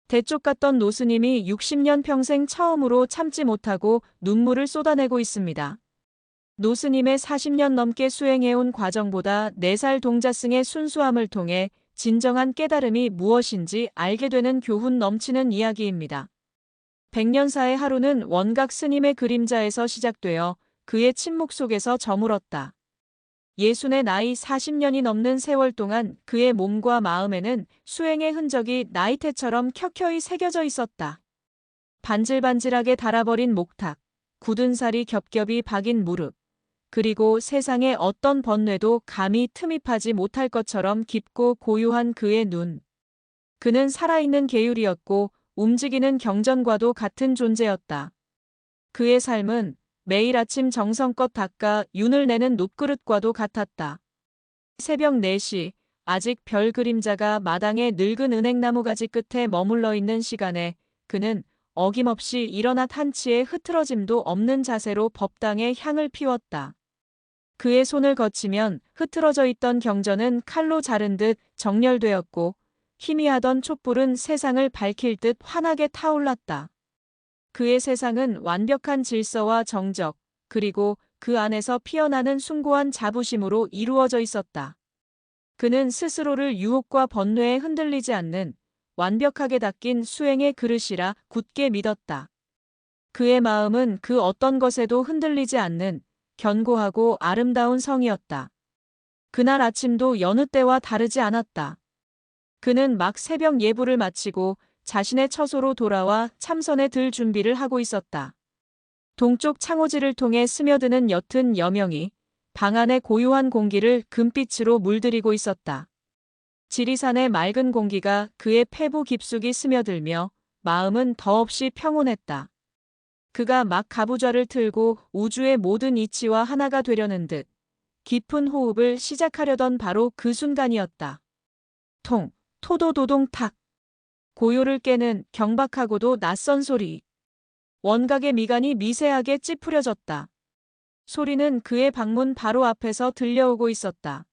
대쪽 같던 노스님이 60년 평생 처음으로 참지 못하고 눈물을 쏟아내고 있습니다. 노스님의 40년 넘게 수행해온 과정보다 4살 동자승의 순수함을 통해 진정한 깨달음이 무엇인지 알게 되는 교훈 넘치는 이야기입니다. 백년사의 하루는 원각 스님의 그림자에서 시작되어 그의 침묵 속에서 저물었다. 예순의 나이 40년이 넘는 세월 동안 그의 몸과 마음에는 수행의 흔적이 나이테처럼 켜켜이 새겨져 있었다. 반질반질하게 닳아버린 목탁, 굳은 살이 겹겹이 박인 무릎, 그리고 세상의 어떤 번뇌도 감히 틈입하지 못할 것처럼 깊고 고요한 그의 눈. 그는 살아있는 계율이었고 움직이는 경전과도 같은 존재였다. 그의 삶은 매일 아침 정성껏 닦아 윤을 내는 놋그릇과도 같았다. 새벽 4시, 아직 별 그림자가 마당의 늙은 은행나무 가지 끝에 머물러 있는 시간에 그는 어김없이 일어나 한치의 흐트러짐도 없는 자세로 법당의 향을 피웠다. 그의 손을 거치면 흐트러져 있던 경전은 칼로 자른 듯 정렬되었고 희미하던 촛불은 세상을 밝힐 듯 환하게 타올랐다. 그의 세상은 완벽한 질서와 정적, 그리고 그 안에서 피어나는 숭고한 자부심으로 이루어져 있었다. 그는 스스로를 유혹과 번뇌에 흔들리지 않는 완벽하게 닦인 수행의 그릇이라 굳게 믿었다. 그의 마음은 그 어떤 것에도 흔들리지 않는 견고하고 아름다운 성이었다. 그날 아침도 여느 때와 다르지 않았다. 그는 막 새벽 예불을 마치고 자신의 처소로 돌아와 참선에 들 준비를 하고 있었다. 동쪽 창호지를 통해 스며드는 옅은 여명이 방 안의 고요한 공기를 금빛으로 물들이고 있었다. 지리산의 맑은 공기가 그의 폐부 깊숙이 스며들며 마음은 더없이 평온했다. 그가 막 가부좌를 틀고 우주의 모든 이치와 하나가 되려는 듯 깊은 호흡을 시작하려던 바로 그 순간이었다. 토도도동 탁. 고요를 깨는 경박하고도 낯선 소리. 원각의 미간이 미세하게 찌푸려졌다. 소리는 그의 방문 바로 앞에서 들려오고 있었다.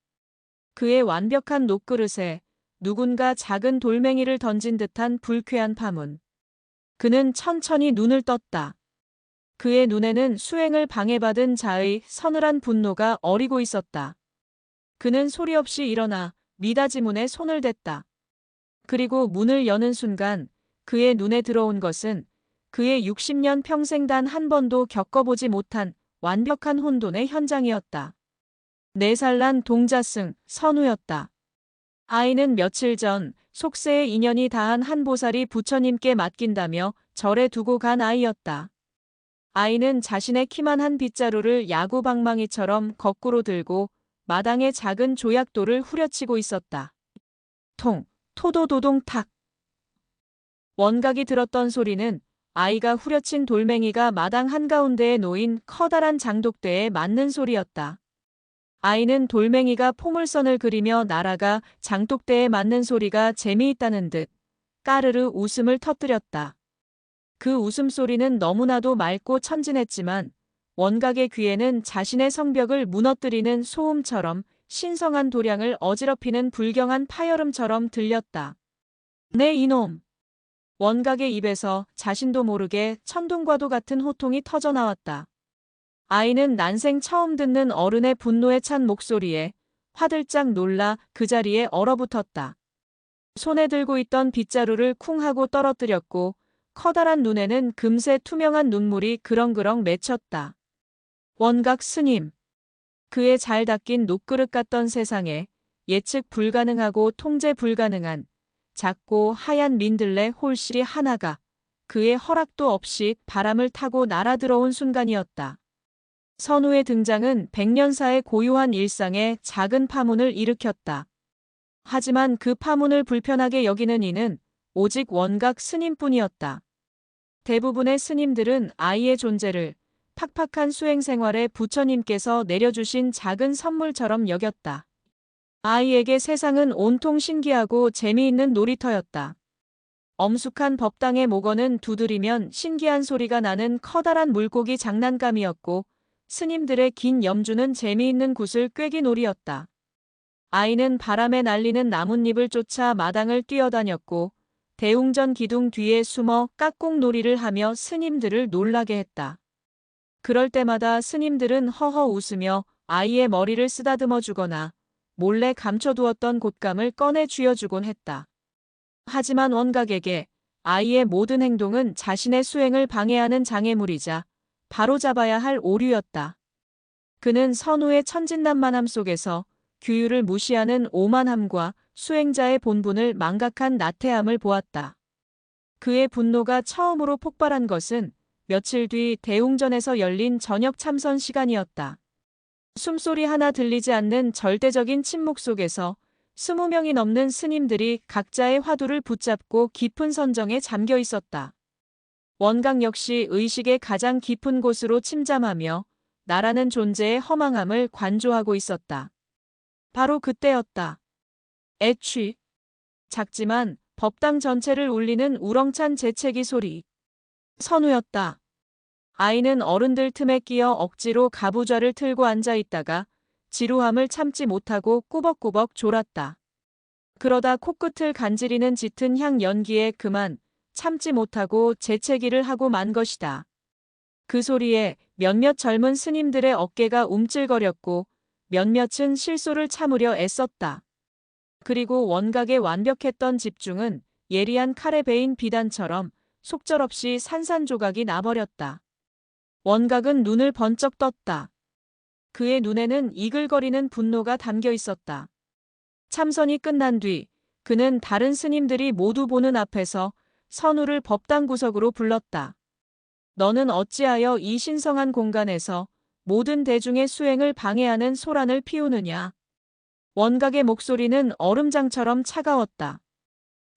그의 완벽한 놋그릇에 누군가 작은 돌멩이를 던진 듯한 불쾌한 파문. 그는 천천히 눈을 떴다. 그의 눈에는 수행을 방해받은 자의 서늘한 분노가 어리고 있었다. 그는 소리 없이 일어나 미닫이문에 손을 댔다. 그리고 문을 여는 순간 그의 눈에 들어온 것은 그의 60년 평생 단 한 번도 겪어보지 못한 완벽한 혼돈의 현장이었다. 4살 난 동자승, 선우였다. 아이는 며칠 전 속세의 인연이 다한 한 보살이 부처님께 맡긴다며 절에 두고 간 아이였다. 아이는 자신의 키만한 빗자루를 야구방망이처럼 거꾸로 들고 마당의 작은 조약돌을 후려치고 있었다. 토도도동 탁. 원각이 들었던 소리는 아이가 후려친 돌멩이가 마당 한가운데에 놓인 커다란 장독대에 맞는 소리였다. 아이는 돌멩이가 포물선을 그리며 날아가 장독대에 맞는 소리가 재미있다는 듯 까르르 웃음을 터뜨렸다. 그 웃음소리는 너무나도 맑고 천진했지만 원각의 귀에는 자신의 성벽을 무너뜨리는 소음처럼 신성한 도량을 어지럽히는 불경한 파열음처럼 들렸다. 네 이놈! 원각의 입에서 자신도 모르게 천둥과도 같은 호통이 터져나왔다. 아이는 난생 처음 듣는 어른의 분노에 찬 목소리에 화들짝 놀라 그 자리에 얼어붙었다. 손에 들고 있던 빗자루를 쿵 하고 떨어뜨렸고 커다란 눈에는 금세 투명한 눈물이 그렁그렁 맺혔다. 원각 스님. 그의 잘 닦인 놋그릇 같던 세상에 예측 불가능하고 통제 불가능한 작고 하얀 민들레 홀실이 하나가 그의 허락도 없이 바람을 타고 날아들어온 순간이었다. 선우의 등장은 백년사의 고요한 일상에 작은 파문을 일으켰다. 하지만 그 파문을 불편하게 여기는 이는 오직 원각 스님뿐이었다. 대부분의 스님들은 아이의 존재를 팍팍한 수행 생활에 부처님께서 내려주신 작은 선물처럼 여겼다. 아이에게 세상은 온통 신기하고 재미있는 놀이터였다. 엄숙한 법당의 목원은 두드리면 신기한 소리가 나는 커다란 물고기 장난감이었고 스님들의 긴 염주는 재미있는 구슬 꿰기 놀이였다. 아이는 바람에 날리는 나뭇잎을 쫓아 마당을 뛰어다녔고 대웅전 기둥 뒤에 숨어 깍꿍놀이를 하며 스님들을 놀라게 했다. 그럴 때마다 스님들은 허허 웃으며 아이의 머리를 쓰다듬어 주거나 몰래 감춰두었던 곶감을 꺼내 쥐어주곤 했다. 하지만 원각에게 아이의 모든 행동은 자신의 수행을 방해하는 장애물이자 바로잡아야 할 오류였다. 그는 선우의 천진난만함 속에서 규율을 무시하는 오만함과 수행자의 본분을 망각한 나태함을 보았다. 그의 분노가 처음으로 폭발한 것은 며칠 뒤 대웅전에서 열린 저녁 참선 시간이었다. 숨소리 하나 들리지 않는 절대적인 침묵 속에서 20명이 넘는 스님들이 각자의 화두를 붙잡고 깊은 선정에 잠겨 있었다. 원각 역시 의식의 가장 깊은 곳으로 침잠하며 나라는 존재의 허망함을 관조하고 있었다. 바로 그때였다. 애취. 작지만 법당 전체를 울리는 우렁찬 재채기 소리. 선우였다. 아이는 어른들 틈에 끼어 억지로 가부좌를 틀고 앉아 있다가 지루함을 참지 못하고 꾸벅꾸벅 졸았다. 그러다 코끝을 간지리는 짙은 향 연기에 그만 참지 못하고 재채기를 하고 만 것이다. 그 소리에 몇몇 젊은 스님들의 어깨가 움찔거렸고 몇몇은 실소를 참으려 애썼다. 그리고 원각의 완벽했던 집중은 예리한 칼에 베인 비단처럼 속절없이 산산조각이 나버렸다. 원각은 눈을 번쩍 떴다. 그의 눈에는 이글거리는 분노가 담겨 있었다. 참선이 끝난 뒤 그는 다른 스님들이 모두 보는 앞에서 선우를 법당 구석으로 불렀다. 너는 어찌하여 이 신성한 공간에서 모든 대중의 수행을 방해하는 소란을 피우느냐. 원각의 목소리는 얼음장처럼 차가웠다.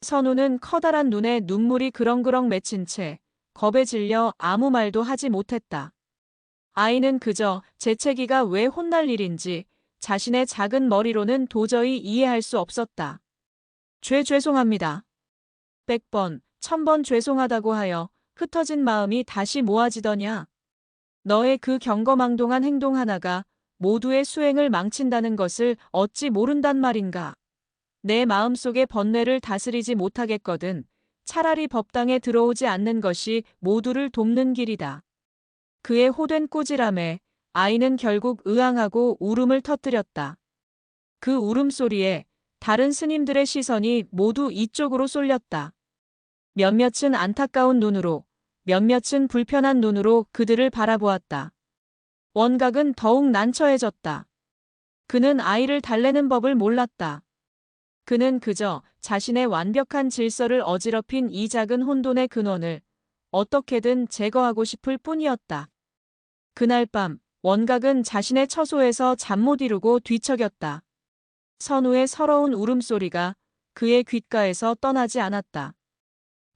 선우는 커다란 눈에 눈물이 그렁그렁 맺힌 채 겁에 질려 아무 말도 하지 못했다. 아이는 그저 재채기가 왜 혼날 일인지 자신의 작은 머리로는 도저히 이해할 수 없었다. 죄송합니다. 100번, 1000번 죄송하다고 하여 흩어진 마음이 다시 모아지더냐. 너의 그 경거망동한 행동 하나가 모두의 수행을 망친다는 것을 어찌 모른단 말인가. 내 마음속의 번뇌를 다스리지 못하겠거든 차라리 법당에 들어오지 않는 것이 모두를 돕는 길이다. 그의 호된 꾸지람에 아이는 결국 의앙하고 울음을 터뜨렸다. 그 울음소리에 다른 스님들의 시선이 모두 이쪽으로 쏠렸다. 몇몇은 안타까운 눈으로, 몇몇은 불편한 눈으로 그들을 바라보았다. 원각은 더욱 난처해졌다. 그는 아이를 달래는 법을 몰랐다. 그는 그저 자신의 완벽한 질서를 어지럽힌 이 작은 혼돈의 근원을 어떻게든 제거하고 싶을 뿐이었다. 그날 밤 원각은 자신의 처소에서 잠 못 이루고 뒤척였다. 선우의 서러운 울음소리가 그의 귓가에서 떠나지 않았다.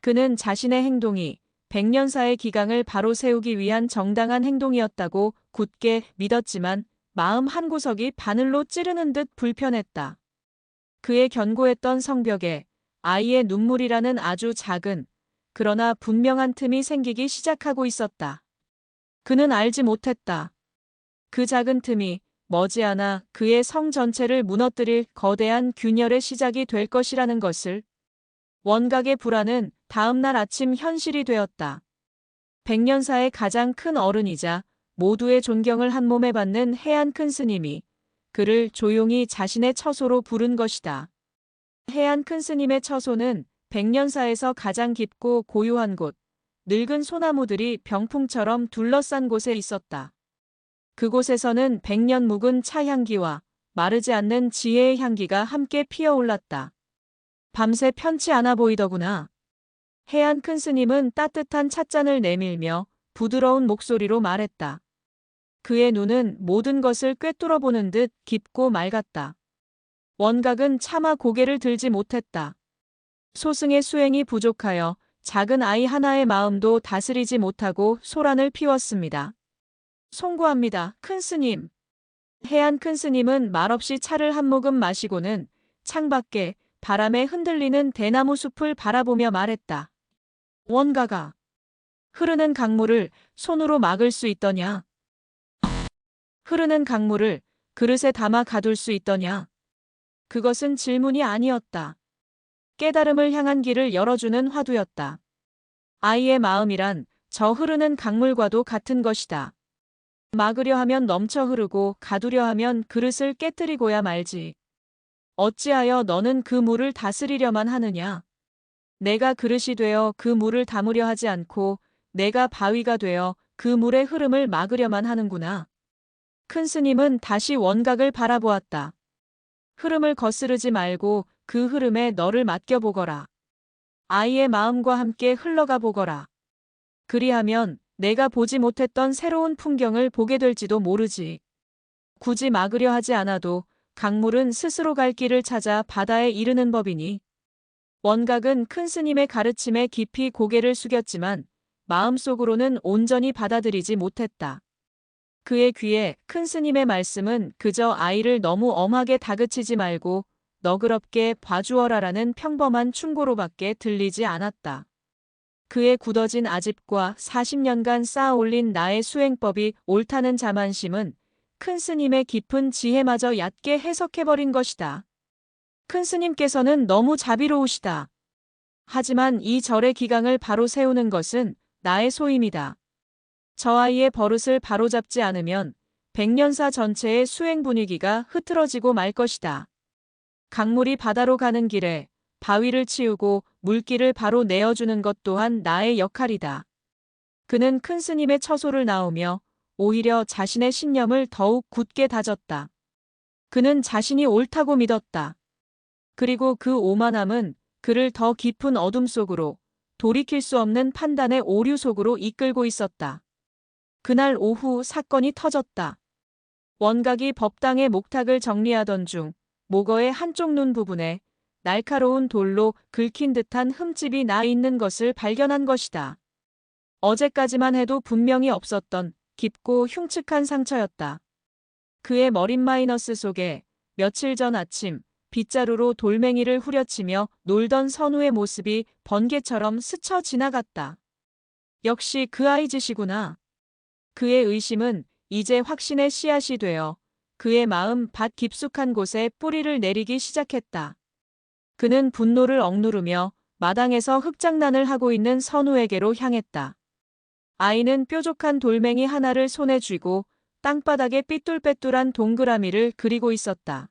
그는 자신의 행동이 백년사의 기강을 바로 세우기 위한 정당한 행동이었다고 굳게 믿었지만 마음 한구석이 바늘로 찌르는 듯 불편했다. 그의 견고했던 성벽에 아이의 눈물이라는 아주 작은 그러나 분명한 틈이 생기기 시작하고 있었다. 그는 알지 못했다. 그 작은 틈이 머지않아 그의 성 전체를 무너뜨릴 거대한 균열의 시작이 될 것이라는 것을. 원각의 불안은 다음날 아침 현실이 되었다. 백년사의 가장 큰 어른이자 모두의 존경을 한 몸에 받는 해안 큰 스님이 그를 조용히 자신의 처소로 부른 것이다. 해안 큰 스님의 처소는 백년사에서 가장 깊고 고요한 곳, 늙은 소나무들이 병풍처럼 둘러싼 곳에 있었다. 그곳에서는 백년 묵은 차 향기와 마르지 않는 지혜의 향기가 함께 피어올랐다. 밤새 편치 않아 보이더구나. 해안 큰 스님은 따뜻한 찻잔을 내밀며 부드러운 목소리로 말했다. 그의 눈은 모든 것을 꿰뚫어 보는 듯 깊고 맑았다. 원각은 차마 고개를 들지 못했다. 소승의 수행이 부족하여 작은 아이 하나의 마음도 다스리지 못하고 소란을 피웠습니다. 송구합니다, 큰 스님. 해안 큰 스님은 말없이 차를 한 모금 마시고는 창밖에 바람에 흔들리는 대나무 숲을 바라보며 말했다. 원가가 흐르는 강물을 손으로 막을 수 있더냐? 흐르는 강물을 그릇에 담아 가둘 수 있더냐? 그것은 질문이 아니었다. 깨달음을 향한 길을 열어주는 화두였다. 아이의 마음이란 저 흐르는 강물과도 같은 것이다. 막으려 하면 넘쳐 흐르고 가두려 하면 그릇을 깨뜨리고야 말지. 어찌하여 너는 그 물을 다스리려만 하느냐? 내가 그릇이 되어 그 물을 담으려 하지 않고 내가 바위가 되어 그 물의 흐름을 막으려만 하는구나. 큰 스님은 다시 원각을 바라보았다. 흐름을 거스르지 말고 그 흐름에 너를 맡겨보거라. 아이의 마음과 함께 흘러가 보거라. 그리하면 내가 보지 못했던 새로운 풍경을 보게 될지도 모르지. 굳이 막으려 하지 않아도 강물은 스스로 갈 길을 찾아 바다에 이르는 법이니. 원각은 큰 스님의 가르침에 깊이 고개를 숙였지만 마음속으로는 온전히 받아들이지 못했다. 그의 귀에 큰 스님의 말씀은 그저 아이를 너무 엄하게 다그치지 말고 너그럽게 봐주어라라는 평범한 충고로밖에 들리지 않았다. 그의 굳어진 아집과 40년간 쌓아올린 나의 수행법이 옳다는 자만심은 큰 스님의 깊은 지혜마저 얕게 해석해버린 것이다. 큰 스님께서는 너무 자비로우시다. 하지만 이 절의 기강을 바로 세우는 것은 나의 소임이다. 저 아이의 버릇을 바로잡지 않으면 백년사 전체의 수행 분위기가 흐트러지고 말 것이다. 강물이 바다로 가는 길에 바위를 치우고 물길을 바로 내어주는 것 또한 나의 역할이다. 그는 큰 스님의 처소를 나오며 오히려 자신의 신념을 더욱 굳게 다졌다. 그는 자신이 옳다고 믿었다. 그리고 그 오만함은 그를 더 깊은 어둠 속으로, 돌이킬 수 없는 판단의 오류 속으로 이끌고 있었다. 그날 오후 사건이 터졌다. 원각이 법당의 목탁을 정리하던 중 목어의 한쪽 눈 부분에 날카로운 돌로 긁힌 듯한 흠집이 나 있는 것을 발견한 것이다. 어제까지만 해도 분명히 없었던 깊고 흉측한 상처였다. 그의 머릿 마이너스 속에 며칠 전 아침 빗자루로 돌멩이를 후려치며 놀던 선우의 모습이 번개처럼 스쳐 지나갔다. 역시 그 아이 짓이구나. 그의 의심은 이제 확신의 씨앗이 되어 그의 마음 밭 깊숙한 곳에 뿌리를 내리기 시작했다. 그는 분노를 억누르며 마당에서 흙장난을 하고 있는 선우에게로 향했다. 아이는 뾰족한 돌멩이 하나를 손에 쥐고 땅바닥에 삐뚤빼뚤한 동그라미를 그리고 있었다.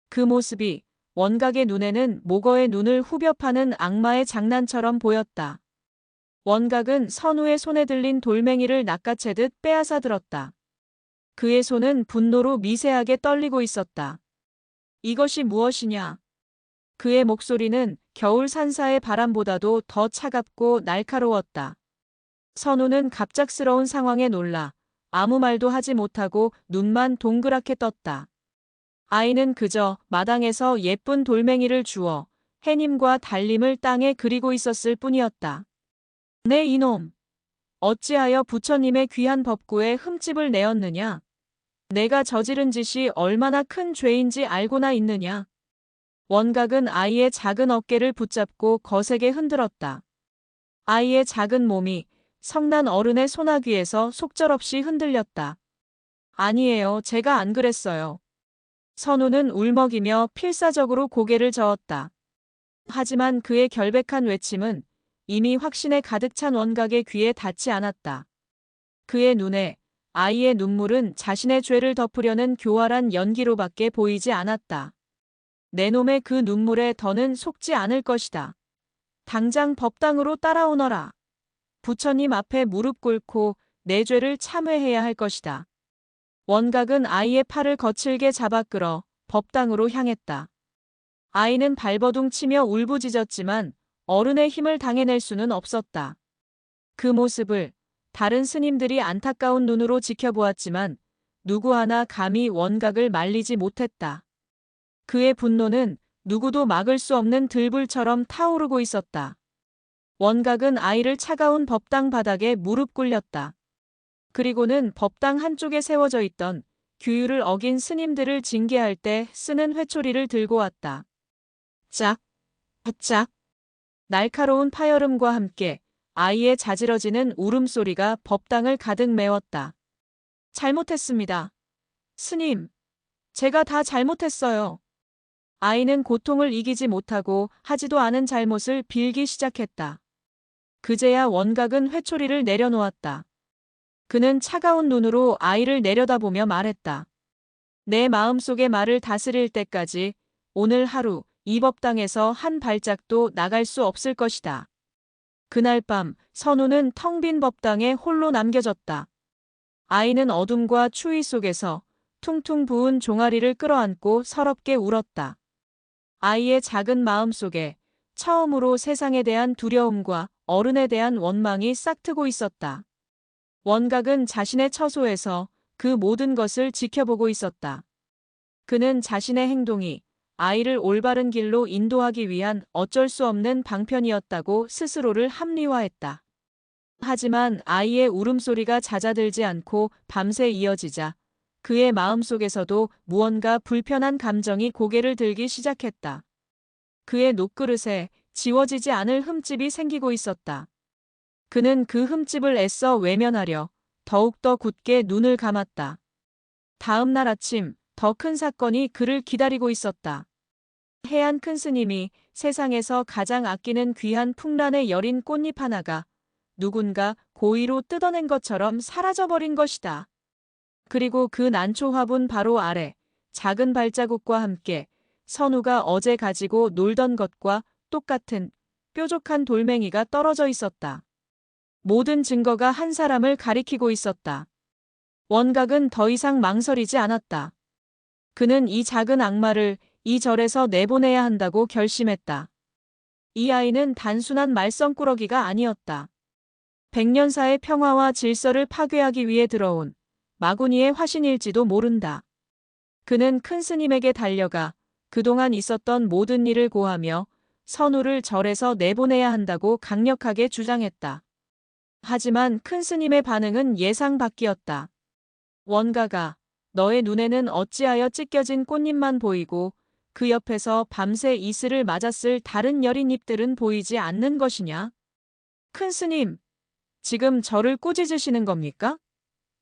그 모습이 원각의 눈에는 목어의 눈을 후벼 파는 악마의 장난처럼 보였다. 원각은 선우의 손에 들린 돌멩이를 낚아채듯 빼앗아 들었다. 그의 손은 분노로 미세하게 떨리고 있었다. 이것이 무엇이냐? 그의 목소리는 겨울 산사의 바람보다도 더 차갑고 날카로웠다. 선우는 갑작스러운 상황에 놀라 아무 말도 하지 못하고 눈만 동그랗게 떴다. 아이는 그저 마당에서 예쁜 돌멩이를 주워 해님과 달림을 땅에 그리고 있었을 뿐이었다. 네 이놈! 어찌하여 부처님의 귀한 법구에 흠집을 내었느냐? 내가 저지른 짓이 얼마나 큰 죄인지 알고나 있느냐? 원각은 아이의 작은 어깨를 붙잡고 거세게 흔들었다. 아이의 작은 몸이 성난 어른의 소나귀에서 속절없이 흔들렸다. 아니에요, 제가 안 그랬어요. 선우는 울먹이며 필사적으로 고개를 저었다. 하지만 그의 결백한 외침은 이미 확신에 가득 찬 원각의 귀에 닿지 않았다. 그의 눈에 아이의 눈물은 자신의 죄를 덮으려는 교활한 연기로밖에 보이지 않았다. 내 놈의 그 눈물에 더는 속지 않을 것이다. 당장 법당으로 따라오너라. 부처님 앞에 무릎 꿇고 내 죄를 참회해야 할 것이다. 원각은 아이의 팔을 거칠게 잡아 끌어 법당으로 향했다. 아이는 발버둥 치며 울부짖었지만 어른의 힘을 당해낼 수는 없었다. 그 모습을 다른 스님들이 안타까운 눈으로 지켜보았지만 누구 하나 감히 원각을 말리지 못했다. 그의 분노는 누구도 막을 수 없는 들불처럼 타오르고 있었다. 원각은 아이를 차가운 법당 바닥에 무릎 꿇렸다. 그리고는 법당 한쪽에 세워져 있던 규율을 어긴 스님들을 징계할 때 쓰는 회초리를 들고 왔다. 짝, 짝. 날카로운 파열음과 함께 아이의 자지러지는 울음소리가 법당을 가득 메웠다. 잘못했습니다. 스님, 제가 다 잘못했어요. 아이는 고통을 이기지 못하고 하지도 않은 잘못을 빌기 시작했다. 그제야 원각은 회초리를 내려놓았다. 그는 차가운 눈으로 아이를 내려다보며 말했다. 내 마음속의 말을 다스릴 때까지 오늘 하루 이 법당에서 한 발짝도 나갈 수 없을 것이다. 그날 밤 선우는 텅 빈 법당에 홀로 남겨졌다. 아이는 어둠과 추위 속에서 퉁퉁 부은 종아리를 끌어안고 서럽게 울었다. 아이의 작은 마음 속에 처음으로 세상에 대한 두려움과 어른에 대한 원망이 싹트고 있었다. 원각은 자신의 처소에서 그 모든 것을 지켜보고 있었다. 그는 자신의 행동이 아이를 올바른 길로 인도하기 위한 어쩔 수 없는 방편이었다고 스스로를 합리화했다. 하지만 아이의 울음소리가 잦아들지 않고 밤새 이어지자 그의 마음속에서도 무언가 불편한 감정이 고개를 들기 시작했다. 그의 녹그릇에 지워지지 않을 흠집이 생기고 있었다. 그는 그 흠집을 애써 외면하려 더욱더 굳게 눈을 감았다. 다음 날 아침 더 큰 사건이 그를 기다리고 있었다. 해안 큰 스님이 세상에서 가장 아끼는 귀한 풍란의 여린 꽃잎 하나가 누군가 고의로 뜯어낸 것처럼 사라져버린 것이다. 그리고 그 난초 화분 바로 아래 작은 발자국과 함께 선우가 어제 가지고 놀던 것과 똑같은 뾰족한 돌멩이가 떨어져 있었다. 모든 증거가 한 사람을 가리키고 있었다. 원각은 더 이상 망설이지 않았다. 그는 이 작은 악마를 이 절에서 내보내야 한다고 결심했다. 이 아이는 단순한 말썽꾸러기가 아니었다. 백년사의 평화와 질서를 파괴하기 위해 들어온 마구니의 화신일지도 모른다. 그는 큰 스님에게 달려가 그동안 있었던 모든 일을 고하며 선우를 절에서 내보내야 한다고 강력하게 주장했다. 하지만 큰 스님의 반응은 예상 밖이었다. 원가가 너의 눈에는 어찌하여 찢겨진 꽃잎만 보이고 그 옆에서 밤새 이슬을 맞았을 다른 여린 잎들은 보이지 않는 것이냐? 큰 스님, 지금 저를 꾸짖으시는 겁니까?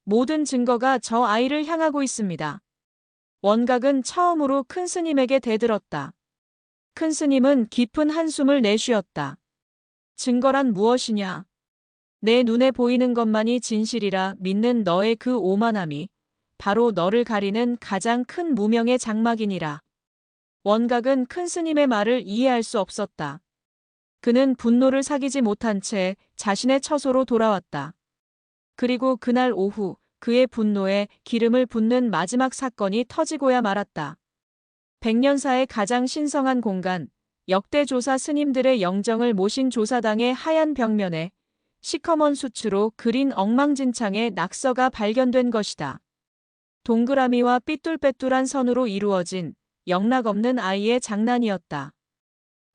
모든 증거가 저 아이를 향하고 있습니다. 원각은 처음으로 큰 스님에게 대들었다. 큰 스님은 깊은 한숨을 내쉬었다. 증거란 무엇이냐? 내 눈에 보이는 것만이 진실이라 믿는 너의 그 오만함이 바로 너를 가리는 가장 큰 무명의 장막이니라. 원각은 큰 스님의 말을 이해할 수 없었다. 그는 분노를 사귀지 못한 채 자신의 처소로 돌아왔다. 그리고 그날 오후 그의 분노에 기름을 붓는 마지막 사건이 터지고야 말았다. 백년사의 가장 신성한 공간, 역대 조사 스님들의 영정을 모신 조사당의 하얀 벽면에 시커먼 수추로 그린 엉망진창의 낙서가 발견된 것이다. 동그라미와 삐뚤빼뚤한 선으로 이루어진 영락없는 아이의 장난이었다.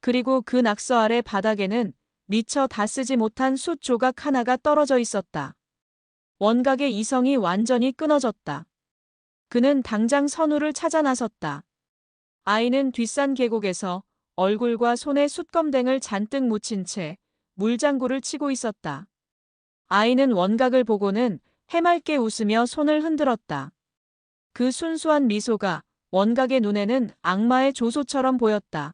그리고 그 낙서 아래 바닥에는 미처 다 쓰지 못한 숫 조각 하나가 떨어져 있었다. 원각의 이성이 완전히 끊어졌다. 그는 당장 선우를 찾아 나섰다. 아이는 뒷산 계곡에서 얼굴과 손에 숯검댕을 잔뜩 묻힌 채 물장구를 치고 있었다. 아이는 원각을 보고는 해맑게 웃으며 손을 흔들었다. 그 순수한 미소가 원각의 눈에는 악마의 조소처럼 보였다.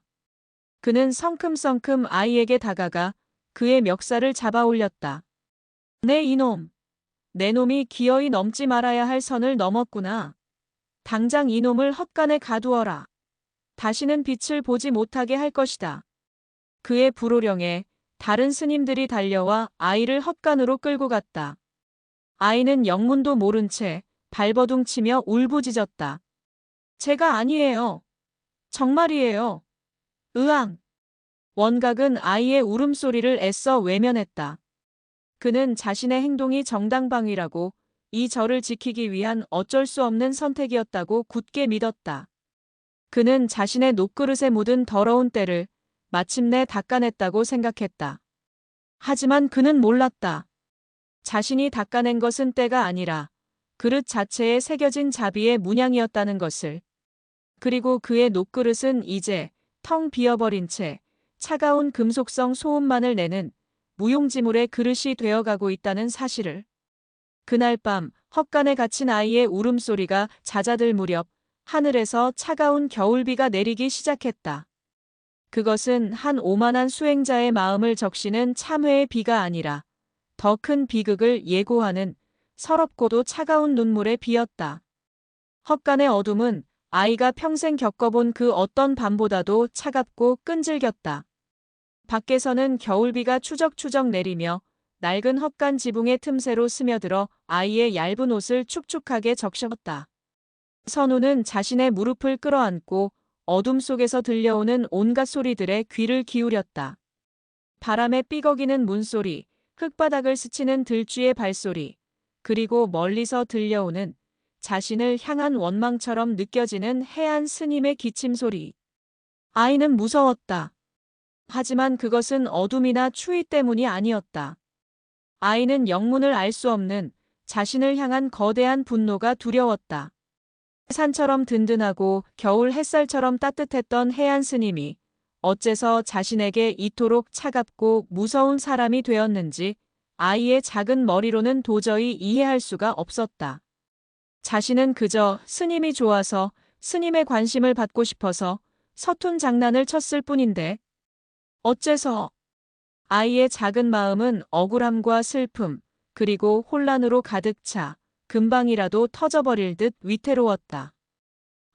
그는 성큼성큼 아이에게 다가가 그의 멱살을 잡아 올렸다. 내 이놈! 내 놈이 기어이 넘지 말아야 할 선을 넘었구나. 당장 이놈을 헛간에 가두어라. 다시는 빛을 보지 못하게 할 것이다. 그의 불호령에 다른 스님들이 달려와 아이를 헛간으로 끌고 갔다. 아이는 영문도 모른 채 발버둥치며 울부짖었다. 제가 아니에요. 정말이에요. 으앙. 원각은 아이의 울음소리를 애써 외면했다. 그는 자신의 행동이 정당방위라고 이 절을 지키기 위한 어쩔 수 없는 선택이었다고 굳게 믿었다. 그는 자신의 녹그릇에 묻은 더러운 때를 마침내 닦아냈다고 생각했다. 하지만 그는 몰랐다. 자신이 닦아낸 것은 때가 아니라 그릇 자체에 새겨진 자비의 문양이었다는 것을. 그리고 그의 녹그릇은 이제 텅 비어버린 채 차가운 금속성 소음만을 내는 무용지물의 그릇이 되어가고 있다는 사실을. 그날 밤 헛간에 갇힌 아이의 울음소리가 잦아들 무렵 하늘에서 차가운 겨울비가 내리기 시작했다. 그것은 한 오만한 수행자의 마음을 적시는 참회의 비가 아니라 더 큰 비극을 예고하는 서럽고도 차가운 눈물의 비였다. 헛간의 어둠은 아이가 평생 겪어본 그 어떤 밤보다도 차갑고 끈질겼다. 밖에서는 겨울비가 추적추적 내리며 낡은 헛간 지붕의 틈새로 스며들어 아이의 얇은 옷을 축축하게 적셨다. 선우는 자신의 무릎을 끌어안고 어둠 속에서 들려오는 온갖 소리들에 귀를 기울였다. 바람에 삐걱이는 문소리, 흙바닥을 스치는 들쥐의 발소리, 그리고 멀리서 들려오는 자신을 향한 원망처럼 느껴지는 해안 스님의 기침 소리. 아이는 무서웠다. 하지만 그것은 어둠이나 추위 때문이 아니었다. 아이는 영문을 알 수 없는 자신을 향한 거대한 분노가 두려웠다. 산처럼 든든하고 겨울 햇살처럼 따뜻했던 해안 스님이 어째서 자신에게 이토록 차갑고 무서운 사람이 되었는지 아이의 작은 머리로는 도저히 이해할 수가 없었다. 자신은 그저 스님이 좋아서 스님의 관심을 받고 싶어서 서툰 장난을 쳤을 뿐인데 어째서 아이의 작은 마음은 억울함과 슬픔 그리고 혼란으로 가득 차 금방이라도 터져버릴 듯 위태로웠다.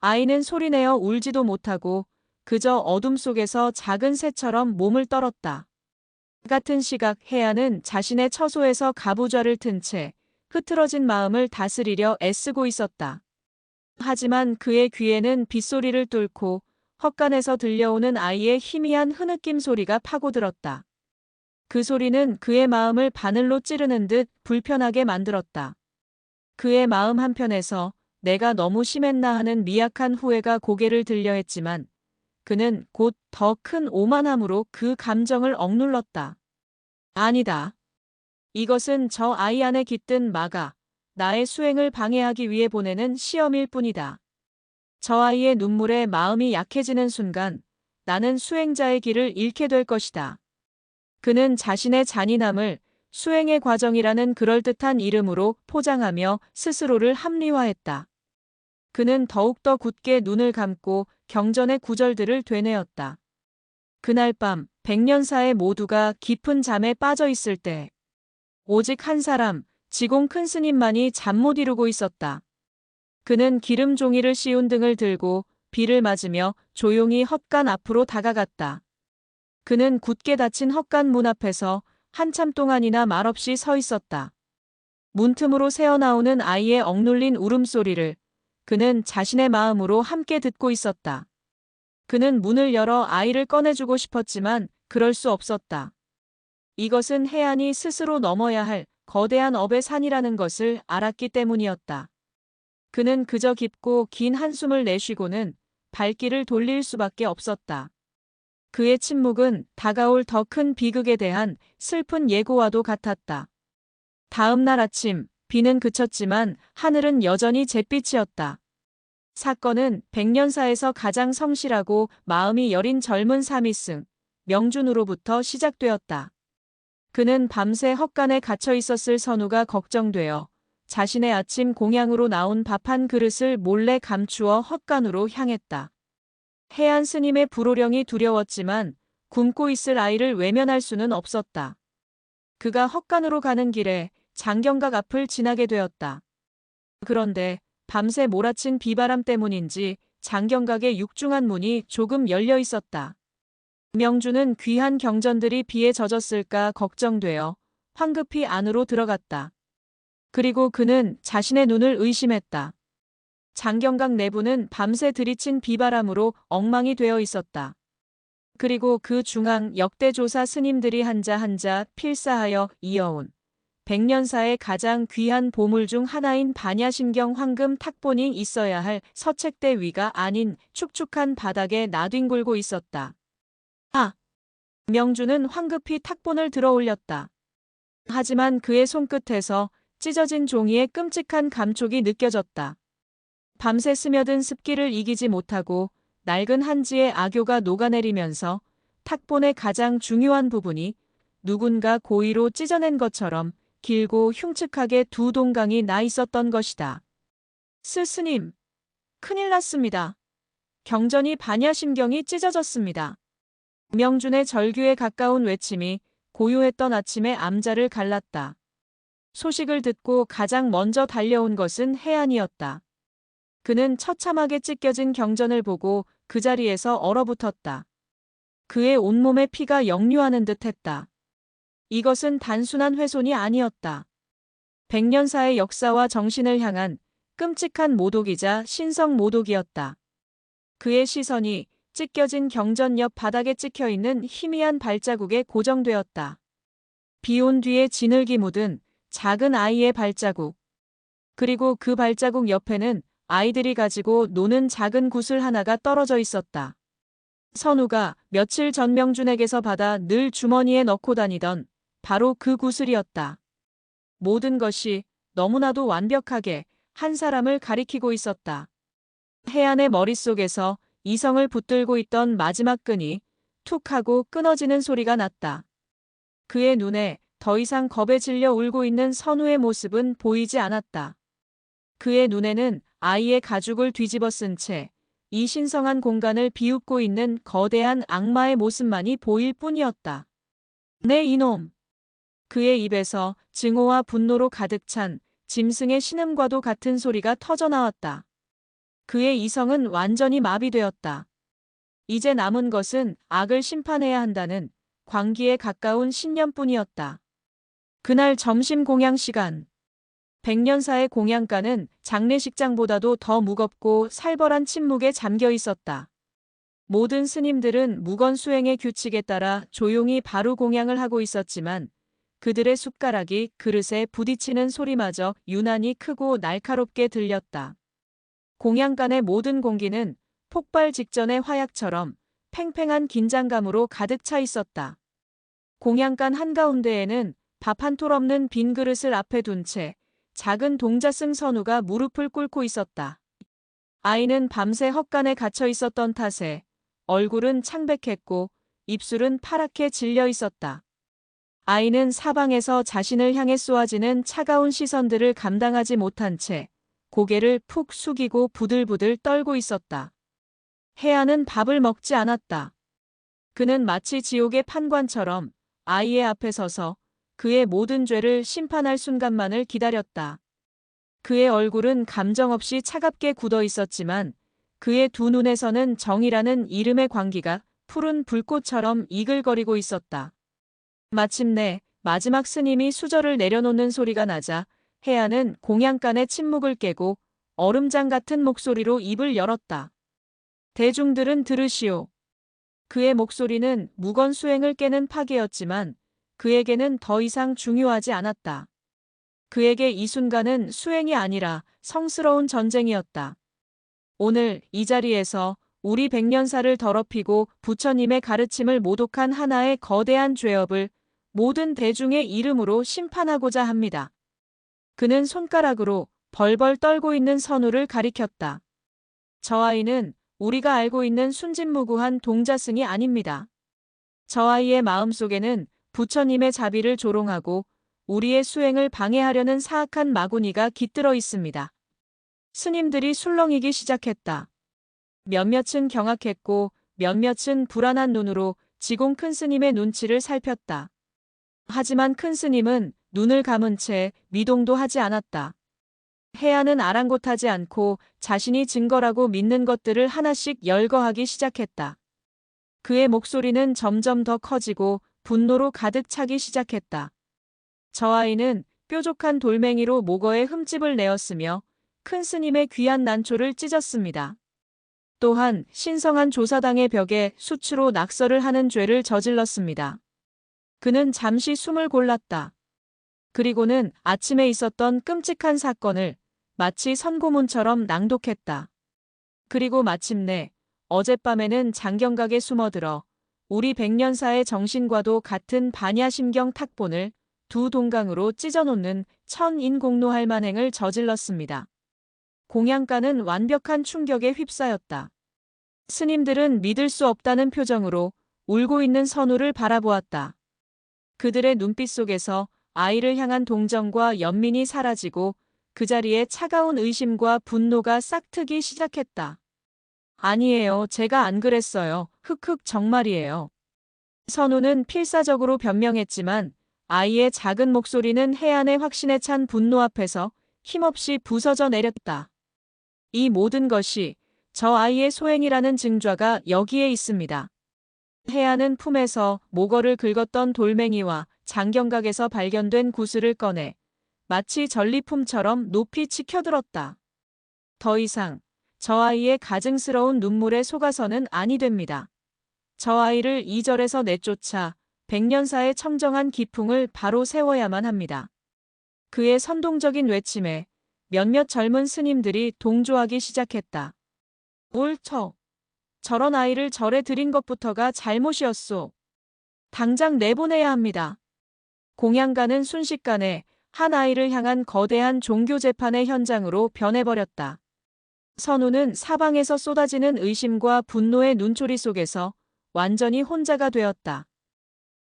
아이는 소리내어 울지도 못하고 그저 어둠 속에서 작은 새처럼 몸을 떨었다. 같은 시각 해안은 자신의 처소에서 가부좌를 튼 채 흐트러진 마음을 다스리려 애쓰고 있었다. 하지만 그의 귀에는 빗소리를 뚫고 헛간에서 들려오는 아이의 희미한 흐느낌 소리가 파고들었다. 그 소리는 그의 마음을 바늘로 찌르는 듯 불편하게 만들었다. 그의 마음 한편에서 내가 너무 심했나 하는 미약한 후회가 고개를 들려 했지만 그는 곧 더 큰 오만함으로 그 감정을 억눌렀다. 아니다. 이것은 저 아이 안에 깃든 마가 나의 수행을 방해하기 위해 보내는 시험일 뿐이다. 저 아이의 눈물에 마음이 약해지는 순간 나는 수행자의 길을 잃게 될 것이다. 그는 자신의 잔인함을 수행의 과정이라는 그럴듯한 이름으로 포장하며 스스로를 합리화했다. 그는 더욱더 굳게 눈을 감고 경전의 구절들을 되뇌었다. 그날 밤 백년사의 모두가 깊은 잠에 빠져 있을 때 오직 한 사람, 지공 큰 스님만이 잠 못 이루고 있었다. 그는 기름 종이를 씌운 등을 들고 비를 맞으며 조용히 헛간 앞으로 다가갔다. 그는 굳게 닫힌 헛간 문 앞에서 한참 동안이나 말없이 서 있었다. 문틈으로 새어나오는 아이의 억눌린 울음소리를 그는 자신의 마음으로 함께 듣고 있었다. 그는 문을 열어 아이를 꺼내주고 싶었지만 그럴 수 없었다. 이것은 해안이 스스로 넘어야 할 거대한 업의 산이라는 것을 알았기 때문이었다. 그는 그저 깊고 긴 한숨을 내쉬고는 발길을 돌릴 수밖에 없었다. 그의 침묵은 다가올 더 큰 비극에 대한 슬픈 예고와도 같았다. 다음 날 아침, 비는 그쳤지만 하늘은 여전히 잿빛이었다. 사건은 백년사에서 가장 성실하고 마음이 여린 젊은 사미승, 명준으로부터 시작되었다. 그는 밤새 헛간에 갇혀 있었을 선우가 걱정되어 자신의 아침 공양으로 나온 밥 한 그릇을 몰래 감추어 헛간으로 향했다. 해안 스님의 불호령이 두려웠지만 굶고 있을 아이를 외면할 수는 없었다. 그가 헛간으로 가는 길에 장경각 앞을 지나게 되었다. 그런데 밤새 몰아친 비바람 때문인지 장경각의 육중한 문이 조금 열려 있었다. 명주는 귀한 경전들이 비에 젖었을까 걱정되어 황급히 안으로 들어갔다. 그리고 그는 자신의 눈을 의심했다. 장경각 내부는 밤새 들이친 비바람으로 엉망이 되어 있었다. 그리고 그 중앙 역대조사 스님들이 한자 한자 필사하여 이어온 백년사의 가장 귀한 보물 중 하나인 반야심경 황금 탁본이 있어야 할 서책대 위가 아닌 축축한 바닥에 나뒹굴고 있었다. 아! 명주는 황급히 탁본을 들어 올렸다. 하지만 그의 손끝에서 찢어진 종이의 끔찍한 감촉이 느껴졌다. 밤새 스며든 습기를 이기지 못하고 낡은 한지의 악효가 녹아내리면서 탁본의 가장 중요한 부분이 누군가 고의로 찢어낸 것처럼 길고 흉측하게 두 동강이 나 있었던 것이다. 스님! 큰일 났습니다. 경전이 반야심경이 찢어졌습니다. 명준의 절규에 가까운 외침이 고요했던 아침의 암자를 갈랐다. 소식을 듣고 가장 먼저 달려온 것은 해안이었다. 그는 처참하게 찢겨진 경전을 보고 그 자리에서 얼어붙었다. 그의 온몸에 피가 역류하는 듯했다. 이것은 단순한 훼손이 아니었다. 백년사의 역사와 정신을 향한 끔찍한 모독이자 신성 모독이었다. 그의 시선이 찢겨진 경전 옆 바닥에 찍혀있는 희미한 발자국에 고정되었다. 비온 뒤에 진흙이 묻은 작은 아이의 발자국. 그리고 그 발자국 옆에는 아이들이 가지고 노는 작은 구슬 하나가 떨어져 있었다. 선우가 며칠 전 명준에게서 받아 늘 주머니에 넣고 다니던 바로 그 구슬이었다. 모든 것이 너무나도 완벽하게 한 사람을 가리키고 있었다. 해안의 머릿속에서 이성을 붙들고 있던 마지막 끈이 툭 하고 끊어지는 소리가 났다. 그의 눈에 더 이상 겁에 질려 울고 있는 선우의 모습은 보이지 않았다. 그의 눈에는 아이의 가죽을 뒤집어 쓴 채 이 신성한 공간을 비웃고 있는 거대한 악마의 모습만이 보일 뿐이었다. 네 이놈! 그의 입에서 증오와 분노로 가득 찬 짐승의 신음과도 같은 소리가 터져나왔다. 그의 이성은 완전히 마비되었다. 이제 남은 것은 악을 심판해야 한다는 광기에 가까운 신념뿐이었다. 그날 점심 공양 시간. 백년사의 공양가는 장례식장보다도 더 무겁고 살벌한 침묵에 잠겨 있었다. 모든 스님들은 묵언 수행의 규칙에 따라 조용히 바로 공양을 하고 있었지만 그들의 숟가락이 그릇에 부딪히는 소리마저 유난히 크고 날카롭게 들렸다. 공양간의 모든 공기는 폭발 직전의 화약처럼 팽팽한 긴장감으로 가득 차 있었다. 공양간 한가운데에는 밥 한 톨 없는 빈 그릇을 앞에 둔 채 작은 동자승 선우가 무릎을 꿇고 있었다. 아이는 밤새 헛간에 갇혀 있었던 탓에 얼굴은 창백했고 입술은 파랗게 질려 있었다. 아이는 사방에서 자신을 향해 쏘아지는 차가운 시선들을 감당하지 못한 채 고개를 푹 숙이고 부들부들 떨고 있었다. 해안은 밥을 먹지 않았다. 그는 마치 지옥의 판관처럼 아이의 앞에 서서 그의 모든 죄를 심판할 순간만을 기다렸다. 그의 얼굴은 감정 없이 차갑게 굳어 있었지만 그의 두 눈에서는 정이라는 이름의 광기가 푸른 불꽃처럼 이글거리고 있었다. 마침내 마지막 스님이 수저를 내려놓는 소리가 나자 해안은 공양간의 침묵을 깨고 얼음장 같은 목소리로 입을 열었다. 대중들은 들으시오. 그의 목소리는 묵언 수행을 깨는 파괴였지만 그에게는 더 이상 중요하지 않았다. 그에게 이 순간은 수행이 아니라 성스러운 전쟁이었다. 오늘 이 자리에서 우리 백년사를 더럽히고 부처님의 가르침을 모독한 하나의 거대한 죄업을 모든 대중의 이름으로 심판하고자 합니다. 그는 손가락으로 벌벌 떨고 있는 선우를 가리켰다. 저 아이는 우리가 알고 있는 순진무구한 동자승이 아닙니다. 저 아이의 마음속에는 부처님의 자비를 조롱하고 우리의 수행을 방해하려는 사악한 마구니가 깃들어 있습니다. 스님들이 술렁이기 시작했다. 몇몇은 경악했고 몇몇은 불안한 눈으로 지공 큰 스님의 눈치를 살폈다. 하지만 큰 스님은 눈을 감은 채 미동도 하지 않았다. 해안은 아랑곳하지 않고 자신이 증거라고 믿는 것들을 하나씩 열거하기 시작했다. 그의 목소리는 점점 더 커지고 분노로 가득 차기 시작했다. 저 아이는 뾰족한 돌멩이로 목어에 흠집을 내었으며 큰 스님의 귀한 난초를 찢었습니다. 또한 신성한 조사당의 벽에 수추로 낙서를 하는 죄를 저질렀습니다. 그는 잠시 숨을 골랐다. 그리고는 아침에 있었던 끔찍한 사건을 마치 선고문처럼 낭독했다. 그리고 마침내 어젯밤에는 장경각에 숨어들어 우리 백년사의 정신과도 같은 반야심경 탁본을 두 동강으로 찢어놓는 천인공노할 만행을 저질렀습니다. 공양가는 완벽한 충격에 휩싸였다. 스님들은 믿을 수 없다는 표정으로 울고 있는 선우를 바라보았다. 그들의 눈빛 속에서 아이를 향한 동정과 연민이 사라지고 그 자리에 차가운 의심과 분노가 싹트기 시작했다. 아니에요. 제가 안 그랬어요. 흑흑 정말이에요. 선우는 필사적으로 변명했지만 아이의 작은 목소리는 해안의 확신에 찬 분노 앞에서 힘없이 부서져 내렸다. 이 모든 것이 저 아이의 소행이라는 증좌가 여기에 있습니다. 해안은 품에서 모거를 긁었던 돌멩이와 장경각에서 발견된 구슬을 꺼내 마치 전리품처럼 높이 치켜들었다. 더 이상 저 아이의 가증스러운 눈물에 속아서는 아니 됩니다. 저 아이를 이 절에서 내쫓아 백년사의 청정한 기풍을 바로 세워야만 합니다. 그의 선동적인 외침에 몇몇 젊은 스님들이 동조하기 시작했다. 옳죠. 저런 아이를 절에 들인 것부터가 잘못이었소. 당장 내보내야 합니다. 공양가는 순식간에 한 아이를 향한 거대한 종교 재판의 현장으로 변해버렸다. 선우는 사방에서 쏟아지는 의심과 분노의 눈초리 속에서 완전히 혼자가 되었다.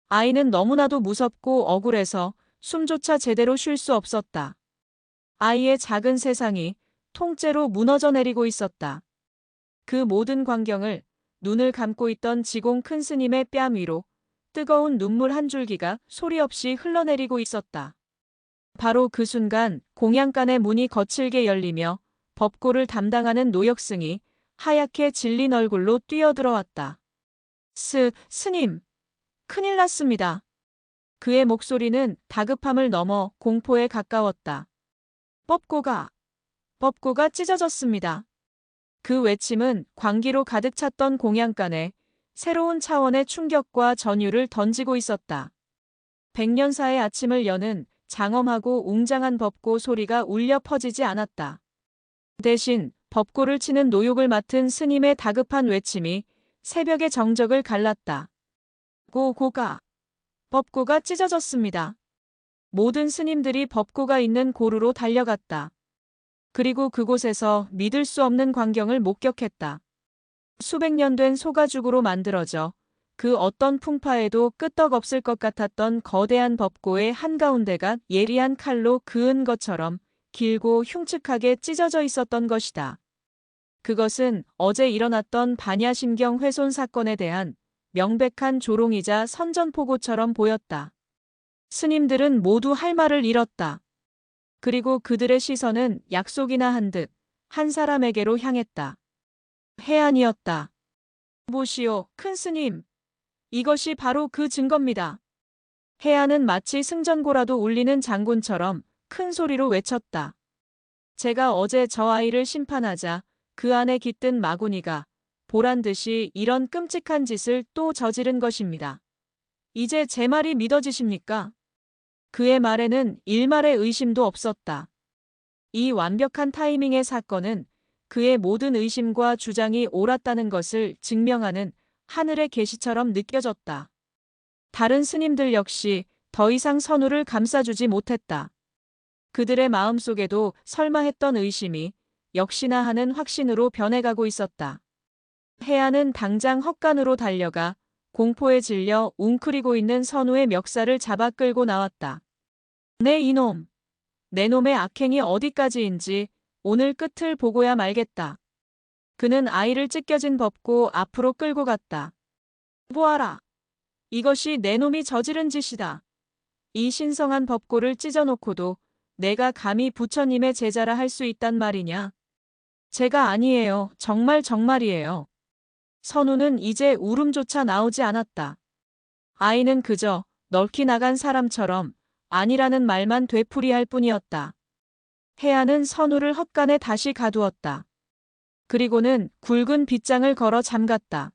아이는 너무나도 무섭고 억울해서 숨조차 제대로 쉴 수 없었다. 아이의 작은 세상이 통째로 무너져 내리고 있었다. 그 모든 광경을 눈을 감고 있던 지공 큰 스님의 뺨 위로 뜨거운 눈물 한 줄기가 소리 없이 흘러내리고 있었다. 바로 그 순간 공양간의 문이 거칠게 열리며 법고를 담당하는 노역승이 하얗게 질린 얼굴로 뛰어들어왔다. 스님, 큰일 났습니다. 그의 목소리는 다급함을 넘어 공포에 가까웠다. 법고가 찢어졌습니다. 그 외침은 광기로 가득 찼던 공양간에 새로운 차원의 충격과 전율을 던지고 있었다. 백년사의 아침을 여는 장엄하고 웅장한 법고 소리가 울려 퍼지지 않았다. 대신 법고를 치는 노욕을 맡은 스님의 다급한 외침이 새벽의 정적을 갈랐다. 법고가 찢어졌습니다. 모든 스님들이 법고가 있는 고루로 달려갔다. 그리고 그곳에서 믿을 수 없는 광경을 목격했다. 수백 년 된 소가죽으로 만들어져 그 어떤 풍파에도 끄떡없을 것 같았던 거대한 법고의 한가운데가 예리한 칼로 그은 것처럼 길고 흉측하게 찢어져 있었던 것이다. 그것은 어제 일어났던 반야심경 훼손 사건에 대한 명백한 조롱이자 선전포고처럼 보였다. 스님들은 모두 할 말을 잃었다. 그리고 그들의 시선은 약속이나 한 듯 한 사람에게로 향했다. 해안이었다. 보시오, 큰 스님. 이것이 바로 그 증거입니다. 해안은 마치 승전고라도 울리는 장군처럼 큰 소리로 외쳤다. 제가 어제 저 아이를 심판하자 그 안에 깃든 마구니가 보란듯이 이런 끔찍한 짓을 또 저지른 것입니다. 이제 제 말이 믿어지십니까? 그의 말에는 일말의 의심도 없었다. 이 완벽한 타이밍의 사건은 그의 모든 의심과 주장이 옳았다는 것을 증명하는 하늘의 계시처럼 느껴졌다. 다른 스님들 역시 더 이상 선우를 감싸주지 못했다. 그들의 마음속에도 설마 했던 의심이 역시나 하는 확신으로 변해가고 있었다. 해안은 당장 헛간으로 달려가 공포에 질려 웅크리고 있는 선우의 멱살을 잡아 끌고 나왔다. 내 이놈! 내 놈의 악행이 어디까지인지 오늘 끝을 보고야 말겠다. 그는 아이를 찢겨진 법고 앞으로 끌고 갔다. 보아라! 이것이 내 놈이 저지른 짓이다. 이 신성한 법고를 찢어놓고도 내가 감히 부처님의 제자라 할 수 있단 말이냐? 제가 아니에요. 정말이에요. 선우는 이제 울음조차 나오지 않았다. 아이는 그저 넋이 나간 사람처럼 아니라는 말만 되풀이할 뿐이었다. 해안은 선우를 헛간에 다시 가두었다. 그리고는 굵은 빗장을 걸어 잠갔다.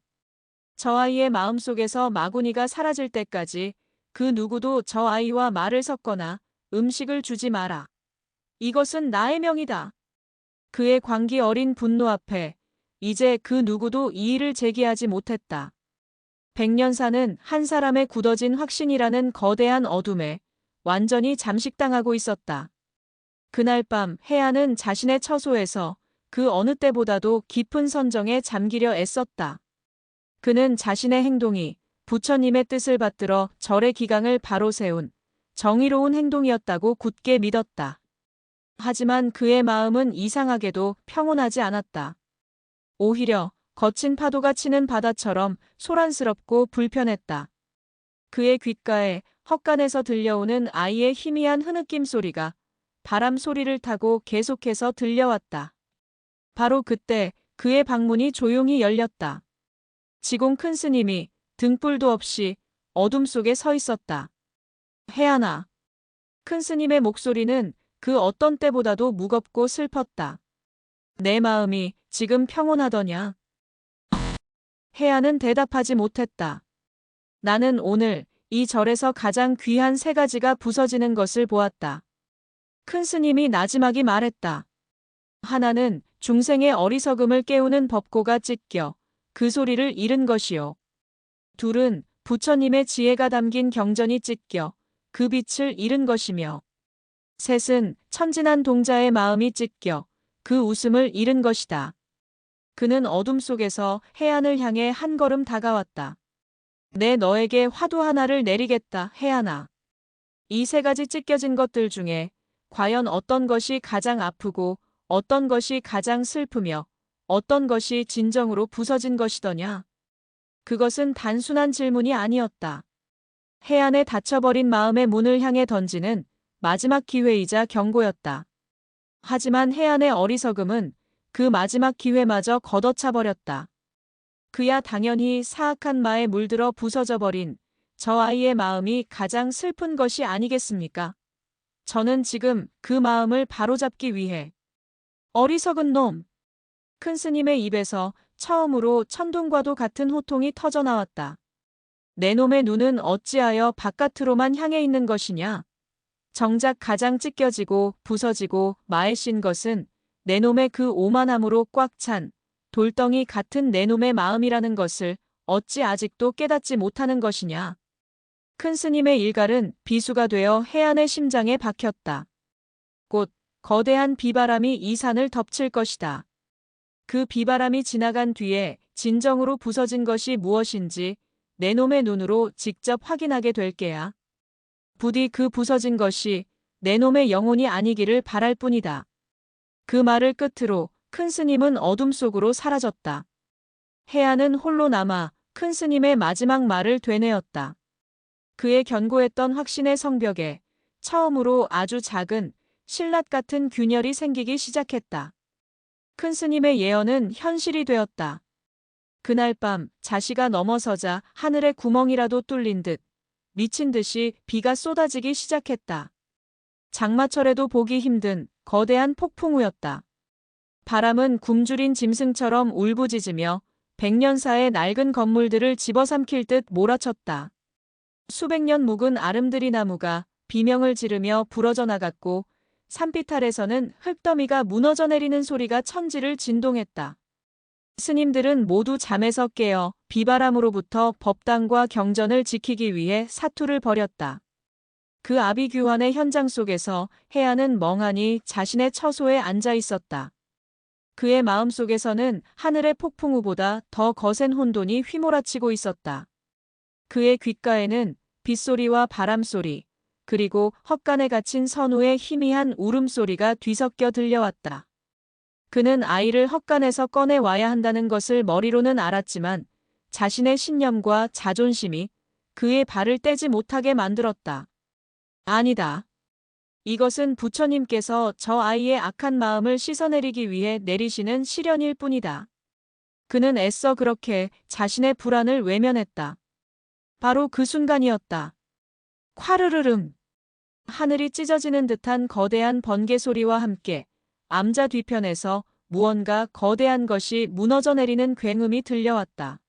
저 아이의 마음속에서 마구니가 사라질 때까지 그 누구도 저 아이와 말을 섞거나 음식을 주지 마라. 이것은 나의 명이다. 그의 광기 어린 분노 앞에 이제 그 누구도 이의를 제기하지 못했다. 백년사는 한 사람의 굳어진 확신이라는 거대한 어둠에 완전히 잠식당하고 있었다. 그날 밤 해안은 자신의 처소에서 그 어느 때보다도 깊은 선정에 잠기려 애썼다. 그는 자신의 행동이 부처님의 뜻을 받들어 절의 기강을 바로 세운 정의로운 행동이었다고 굳게 믿었다. 하지만 그의 마음은 이상하게도 평온하지 않았다. 오히려 거친 파도가 치는 바다처럼 소란스럽고 불편했다. 그의 귓가에 헛간에서 들려오는 아이의 희미한 흐느낌 소리가 바람 소리를 타고 계속해서 들려왔다. 바로 그때 그의 방문이 조용히 열렸다. 지공 큰 스님이 등불도 없이 어둠 속에 서 있었다. 혜안아. 큰 스님의 목소리는 그 어떤 때보다도 무겁고 슬펐다. 내 마음이 지금 평온하더냐? 혜안은 대답하지 못했다. 나는 오늘 이 절에서 가장 귀한 세 가지가 부서지는 것을 보았다. 큰 스님이 나지막이 말했다. 하나는 중생의 어리석음을 깨우는 법고가 찢겨 그 소리를 잃은 것이요. 둘은 부처님의 지혜가 담긴 경전이 찢겨 그 빛을 잃은 것이며, 셋은 천진한 동자의 마음이 찢겨 그 웃음을 잃은 것이다. 그는 어둠 속에서 해안을 향해 한 걸음 다가왔다. 내 너에게 화두 하나를 내리겠다, 해안아. 이 세 가지 찢겨진 것들 중에 과연 어떤 것이 가장 아프고 어떤 것이 가장 슬프며 어떤 것이 진정으로 부서진 것이더냐? 그것은 단순한 질문이 아니었다. 해안에 닫혀버린 마음의 문을 향해 던지는 마지막 기회이자 경고였다. 하지만 해안의 어리석음은 그 마지막 기회마저 걷어차 버렸다. 그야 당연히 사악한 마에 물들어 부서져 버린 저 아이의 마음이 가장 슬픈 것이 아니겠습니까? 저는 지금 그 마음을 바로잡기 위해 어리석은 놈! 큰 스님의 입에서 처음으로 천둥과도 같은 호통이 터져나왔다. 내 놈의 눈은 어찌하여 바깥으로만 향해 있는 것이냐? 정작 가장 찢겨지고 부서지고 마에 씬 것은 내 놈의 그 오만함으로 꽉 찬 돌덩이 같은 내 놈의 마음이라는 것을 어찌 아직도 깨닫지 못하는 것이냐? 큰 스님의 일갈은 비수가 되어 해안의 심장에 박혔다. 곧 거대한 비바람이 이 산을 덮칠 것이다. 그 비바람이 지나간 뒤에 진정으로 부서진 것이 무엇인지 내 놈의 눈으로 직접 확인하게 될 게야. 부디 그 부서진 것이 내 놈의 영혼이 아니기를 바랄 뿐이다. 그 말을 끝으로 큰 스님은 어둠 속으로 사라졌다. 해안은 홀로 남아 큰 스님의 마지막 말을 되뇌었다. 그의 견고했던 확신의 성벽에 처음으로 아주 작은 신랏 같은 균열이 생기기 시작했다. 큰 스님의 예언은 현실이 되었다. 그날 밤 자시가 넘어서자 하늘의 구멍이라도 뚫린 듯 미친 듯이 비가 쏟아지기 시작했다. 장마철에도 보기 힘든 거대한 폭풍우였다. 바람은 굶주린 짐승처럼 울부짖으며 백년사의 낡은 건물들을 집어삼킬 듯 몰아쳤다. 수백 년 묵은 아름드리 나무가 비명을 지르며 부러져 나갔고 산빛 아래서는 흙더미가 무너져 내리는 소리가 천지를 진동했다. 스님들은 모두 잠에서 깨어 비바람으로부터 법당과 경전을 지키기 위해 사투를 벌였다. 그 아비규환의 현장 속에서 해안은 멍하니 자신의 처소에 앉아 있었다. 그의 마음속에서는 하늘의 폭풍우보다 더 거센 혼돈이 휘몰아치고 있었다. 그의 귓가에는 빗소리와 바람소리, 그리고 헛간에 갇힌 선우의 희미한 울음소리가 뒤섞여 들려왔다. 그는 아이를 헛간에서 꺼내와야 한다는 것을 머리로는 알았지만 자신의 신념과 자존심이 그의 발을 떼지 못하게 만들었다. 아니다. 이것은 부처님께서 저 아이의 악한 마음을 씻어내리기 위해 내리시는 시련일 뿐이다. 그는 애써 그렇게 자신의 불안을 외면했다. 바로 그 순간이었다. 콰르르름. 하늘이 찢어지는 듯한 거대한 번개 소리와 함께 암자 뒤편에서 무언가 거대한 것이 무너져 내리는 굉음이 들려왔다.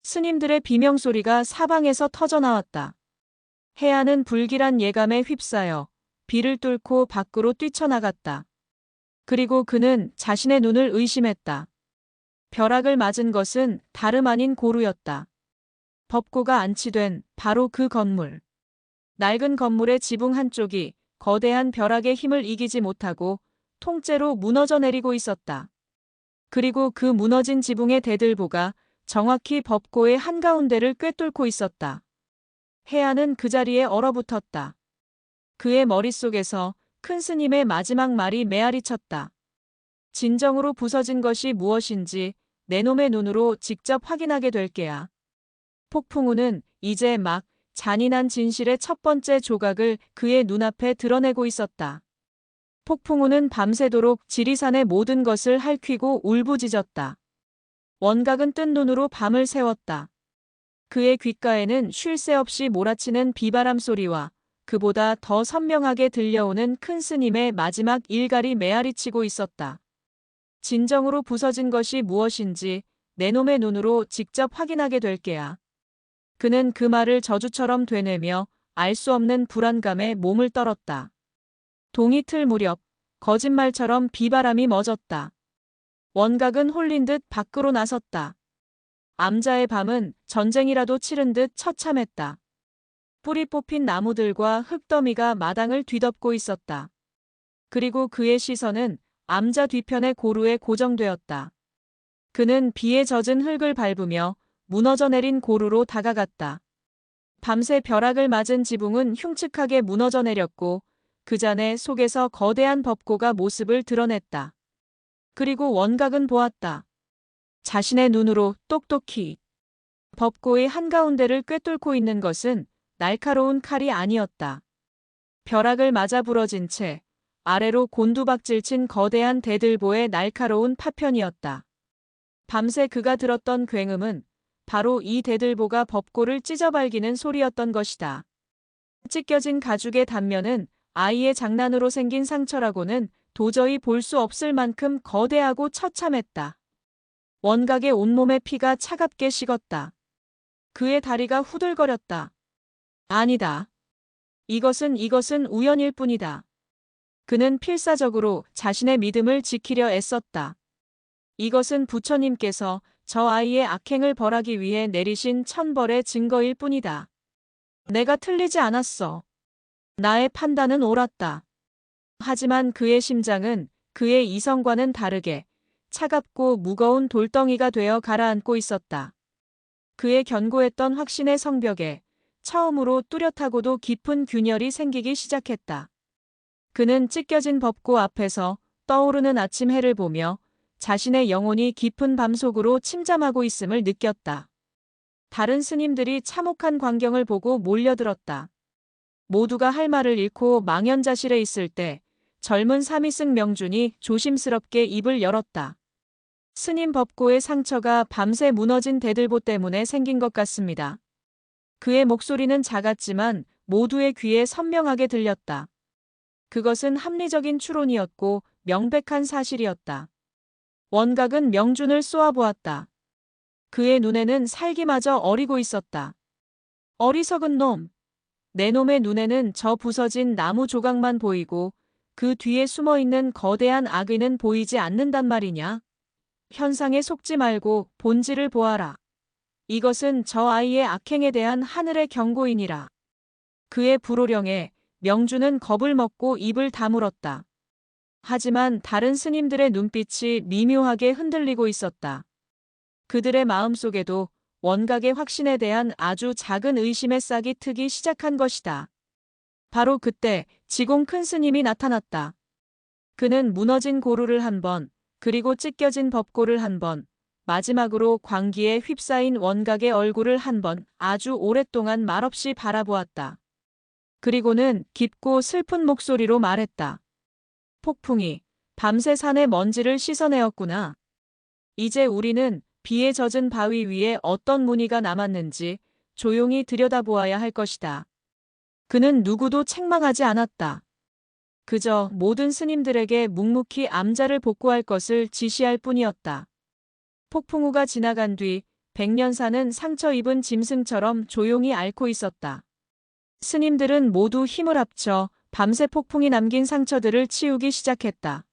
스님들의 비명소리가 사방에서 터져나왔다. 해안은 불길한 예감에 휩싸여 비를 뚫고 밖으로 뛰쳐나갔다. 그리고 그는 자신의 눈을 의심했다. 벼락을 맞은 것은 다름 아닌 고루였다. 법고가 안치된 바로 그 건물. 낡은 건물의 지붕 한쪽이 거대한 벼락의 힘을 이기지 못하고 통째로 무너져 내리고 있었다. 그리고 그 무너진 지붕의 대들보가 정확히 법고의 한가운데를 꿰뚫고 있었다. 해안은 그 자리에 얼어붙었다. 그의 머릿속에서 큰 스님의 마지막 말이 메아리 쳤다. 진정으로 부서진 것이 무엇인지 내 놈의 눈으로 직접 확인하게 될 게야. 폭풍우는 이제 막 잔인한 진실의 첫 번째 조각을 그의 눈앞에 드러내고 있었다. 폭풍우는 밤새도록 지리산의 모든 것을 핥히고 울부짖었다. 원각은 뜬 눈으로 밤을 새웠다. 그의 귓가에는 쉴 새 없이 몰아치는 비바람 소리와 그보다 더 선명하게 들려오는 큰 스님의 마지막 일갈이 메아리치고 있었다. 진정으로 부서진 것이 무엇인지 내 놈의 눈으로 직접 확인하게 될 게야. 그는 그 말을 저주처럼 되뇌며 알 수 없는 불안감에 몸을 떨었다. 동이틀 무렵 거짓말처럼 비바람이 멎었다. 원각은 홀린 듯 밖으로 나섰다. 암자의 밤은 전쟁이라도 치른 듯 처참했다. 뿌리 뽑힌 나무들과 흙더미가 마당을 뒤덮고 있었다. 그리고 그의 시선은 암자 뒤편의 고루에 고정되었다. 그는 비에 젖은 흙을 밟으며 무너져 내린 고루로 다가갔다. 밤새 벼락을 맞은 지붕은 흉측하게 무너져 내렸고 그 잔해 속에서 거대한 법고가 모습을 드러냈다. 그리고 원각은 보았다. 자신의 눈으로 똑똑히. 법고의 한가운데를 꿰뚫고 있는 것은 날카로운 칼이 아니었다. 벼락을 맞아 부러진 채 아래로 곤두박질 친 거대한 대들보의 날카로운 파편이었다. 밤새 그가 들었던 굉음은 바로 이 대들보가 법고를 찢어발기는 소리였던 것이다. 찢겨진 가죽의 단면은 아이의 장난으로 생긴 상처라고는 도저히 볼 수 없을 만큼 거대하고 처참했다. 원각의 온몸의 피가 차갑게 식었다. 그의 다리가 후들거렸다. 아니다. 이것은 우연일 뿐이다. 그는 필사적으로 자신의 믿음을 지키려 애썼다. 이것은 부처님께서 저 아이의 악행을 벌하기 위해 내리신 천벌의 증거일 뿐이다. 내가 틀리지 않았어. 나의 판단은 옳았다. 하지만 그의 심장은 그의 이성과는 다르게 차갑고 무거운 돌덩이가 되어 가라앉고 있었다. 그의 견고했던 확신의 성벽에 처음으로 뚜렷하고도 깊은 균열이 생기기 시작했다. 그는 찢겨진 법고 앞에서 떠오르는 아침 해를 보며 자신의 영혼이 깊은 밤속으로 침잠하고 있음을 느꼈다. 다른 스님들이 참혹한 광경을 보고 몰려들었다. 모두가 할 말을 잃고 망연자실해 있을 때 젊은 사미승 명준이 조심스럽게 입을 열었다. 스님 법고의 상처가 밤새 무너진 대들보 때문에 생긴 것 같습니다. 그의 목소리는 작았지만 모두의 귀에 선명하게 들렸다. 그것은 합리적인 추론이었고 명백한 사실이었다. 원각은 명준을 쏘아보았다. 그의 눈에는 살기마저 어리고 있었다. 어리석은 놈. 내 놈의 눈에는 저 부서진 나무 조각만 보이고 그 뒤에 숨어있는 거대한 악의는 보이지 않는단 말이냐? 현상에 속지 말고 본질을 보아라. 이것은 저 아이의 악행에 대한 하늘의 경고이니라. 그의 불호령에 명준은 겁을 먹고 입을 다물었다. 하지만 다른 스님들의 눈빛이 미묘하게 흔들리고 있었다. 그들의 마음속에도 원각의 확신에 대한 아주 작은 의심의 싹이 트기 시작한 것이다. 바로 그때 지공 큰 스님이 나타났다. 그는 무너진 고루를 한 번, 그리고 찢겨진 법고를 한 번, 마지막으로 광기에 휩싸인 원각의 얼굴을 한 번 아주 오랫동안 말없이 바라보았다. 그리고는 깊고 슬픈 목소리로 말했다. 폭풍이 밤새 산의 먼지를 씻어내었구나. 이제 우리는 비에 젖은 바위 위에 어떤 무늬가 남았는지 조용히 들여다보아야 할 것이다. 그는 누구도 책망하지 않았다. 그저 모든 스님들에게 묵묵히 암자를 복구할 것을 지시할 뿐이었다. 폭풍우가 지나간 뒤 백년산은 상처 입은 짐승처럼 조용히 앓고 있었다. 스님들은 모두 힘을 합쳐 밤새 폭풍이 남긴 상처들을 치우기 시작했다.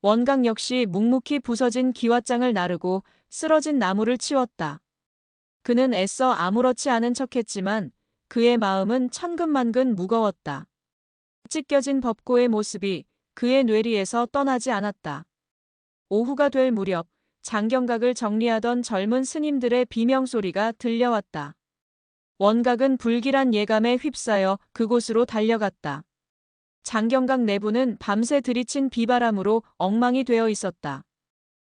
원각 역시 묵묵히 부서진 기왓장을 나르고 쓰러진 나무를 치웠다. 그는 애써 아무렇지 않은 척했지만 그의 마음은 천근만근 무거웠다. 찢겨진 법고의 모습이 그의 뇌리에서 떠나지 않았다. 오후가 될 무렵 장경각을 정리하던 젊은 스님들의 비명소리가 들려왔다. 원각은 불길한 예감에 휩싸여 그곳으로 달려갔다. 장경각 내부는 밤새 들이친 비바람으로 엉망이 되어 있었다.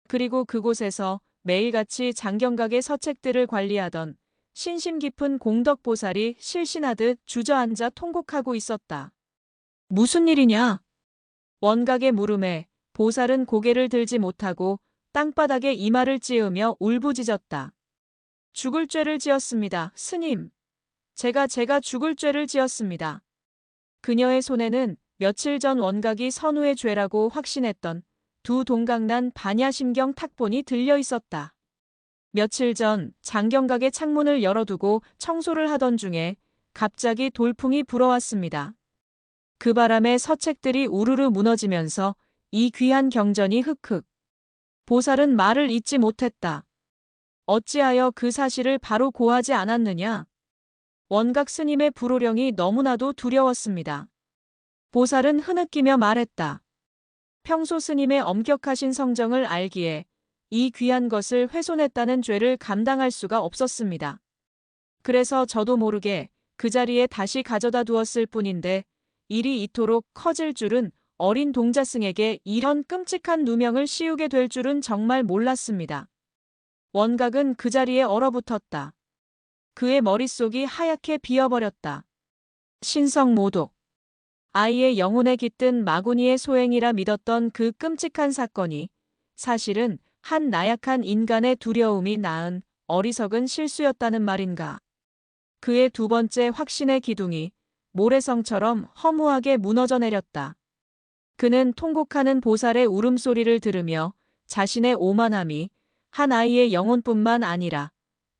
그리고 그곳에서 매일같이 장경각의 서책들을 관리하던 신심 깊은 공덕보살이 실신하듯 주저앉아 통곡하고 있었다. 무슨 일이냐? 원각의 물음에 보살은 고개를 들지 못하고 땅바닥에 이마를 찌으며 울부짖었다. 죽을 죄를 지었습니다, 스님. 제가 죽을 죄를 지었습니다. 그녀의 손에는 며칠 전 원각이 선우의 죄라고 확신했던 두 동강난 반야심경 탁본이 들려 있었다. 며칠 전 장경각의 창문을 열어두고 청소를 하던 중에 갑자기 돌풍이 불어왔습니다. 그 바람에 서책들이 우르르 무너지면서 이 귀한 경전이 흑흑. 보살은 말을 잇지 못했다. 어찌하여 그 사실을 바로 고하지 않았느냐? 원각 스님의 불호령이 너무나도 두려웠습니다. 보살은 흐느끼며 말했다. 평소 스님의 엄격하신 성정을 알기에 이 귀한 것을 훼손했다는 죄를 감당할 수가 없었습니다. 그래서 저도 모르게 그 자리에 다시 가져다 두었을 뿐인데 일이 이토록 커질 줄은, 어린 동자승에게 이런 끔찍한 누명을 씌우게 될 줄은 정말 몰랐습니다. 원각은 그 자리에 얼어붙었다. 그의 머릿속이 하얗게 비어버렸다. 신성모독. 아이의 영혼에 깃든 마구니의 소행이라 믿었던 그 끔찍한 사건이 사실은 한 나약한 인간의 두려움이 낳은 어리석은 실수였다는 말인가. 그의 두 번째 확신의 기둥이 모래성처럼 허무하게 무너져 내렸다. 그는 통곡하는 보살의 울음소리를 들으며 자신의 오만함이 한 아이의 영혼뿐만 아니라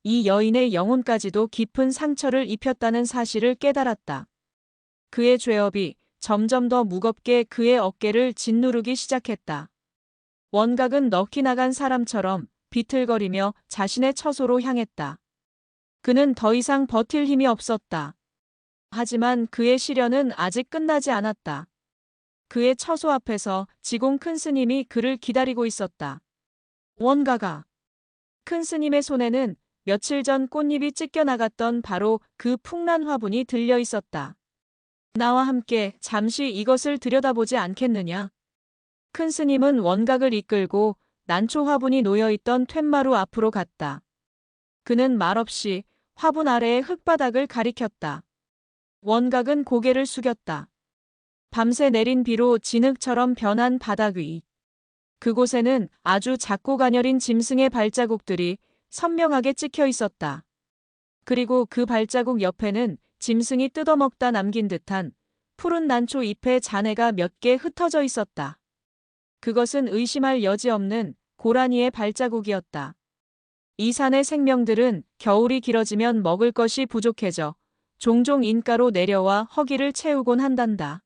이 여인의 영혼까지도 깊은 상처를 입혔다는 사실을 깨달았다. 그의 죄업이 점점 더 무겁게 그의 어깨를 짓누르기 시작했다. 원각은 넋이 나간 사람처럼 비틀거리며 자신의 처소로 향했다. 그는 더 이상 버틸 힘이 없었다. 하지만 그의 시련은 아직 끝나지 않았다. 그의 처소 앞에서 지공 큰 스님이 그를 기다리고 있었다. 원각아. 큰 스님의 손에는 며칠 전 꽃잎이 찢겨나갔던 바로 그 풍란 화분이 들려 있었다. 나와 함께 잠시 이것을 들여다보지 않겠느냐? 큰 스님은 원각을 이끌고 난초 화분이 놓여있던 툇마루 앞으로 갔다. 그는 말없이 화분 아래의 흙바닥을 가리켰다. 원각은 고개를 숙였다. 밤새 내린 비로 진흙처럼 변한 바닥 위. 그곳에는 아주 작고 가녀린 짐승의 발자국들이 선명하게 찍혀 있었다. 그리고 그 발자국 옆에는 짐승이 뜯어먹다 남긴 듯한 푸른 난초 잎의 잔해가 몇 개 흩어져 있었다. 그것은 의심할 여지 없는 고라니의 발자국이었다. 이 산의 생명들은 겨울이 길어지면 먹을 것이 부족해져 종종 인가로 내려와 허기를 채우곤 한단다.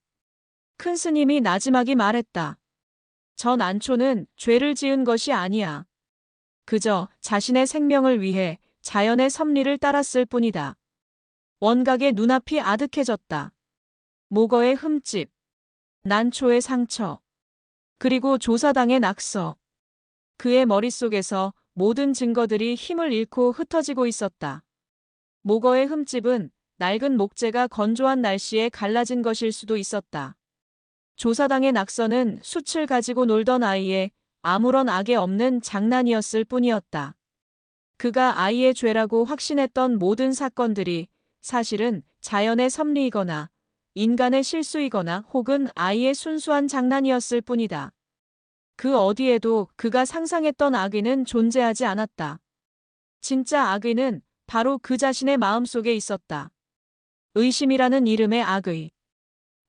큰 스님이 나지막이 말했다. 저 난초는 죄를 지은 것이 아니야. 그저 자신의 생명을 위해 자연의 섭리를 따랐을 뿐이다. 원각의 눈앞이 아득해졌다. 목어의 흠집, 난초의 상처, 그리고 조사당의 낙서. 그의 머릿속에서 모든 증거들이 힘을 잃고 흩어지고 있었다. 목어의 흠집은 낡은 목재가 건조한 날씨에 갈라진 것일 수도 있었다. 조사당의 낙서는 숯을 가지고 놀던 아이의 아무런 악에 없는 장난이었을 뿐이었다. 그가 아이의 죄라고 확신했던 모든 사건들이 사실은 자연의 섭리이거나 인간의 실수이거나 혹은 아이의 순수한 장난이었을 뿐이다. 그 어디에도 그가 상상했던 악의는 존재하지 않았다. 진짜 악의는 바로 그 자신의 마음속에 있었다. 의심이라는 이름의 악의,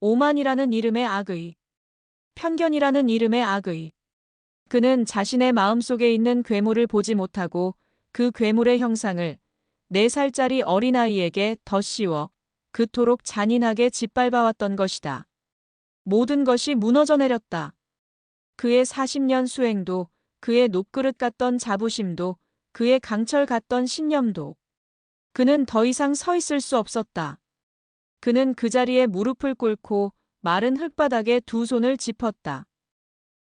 오만이라는 이름의 악의, 편견이라는 이름의 악의. 그는 자신의 마음속에 있는 괴물을 보지 못하고 그 괴물의 형상을 4살짜리 어린아이에게 덧씌워 그토록 잔인하게 짓밟아왔던 것이다. 모든 것이 무너져 내렸다. 그의 40년 수행도, 그의 녹그릇 같던 자부심도, 그의 강철 같던 신념도. 그는 더 이상 서 있을 수 없었다. 그는 그 자리에 무릎을 꿇고 마른 흙바닥에 두 손을 짚었다.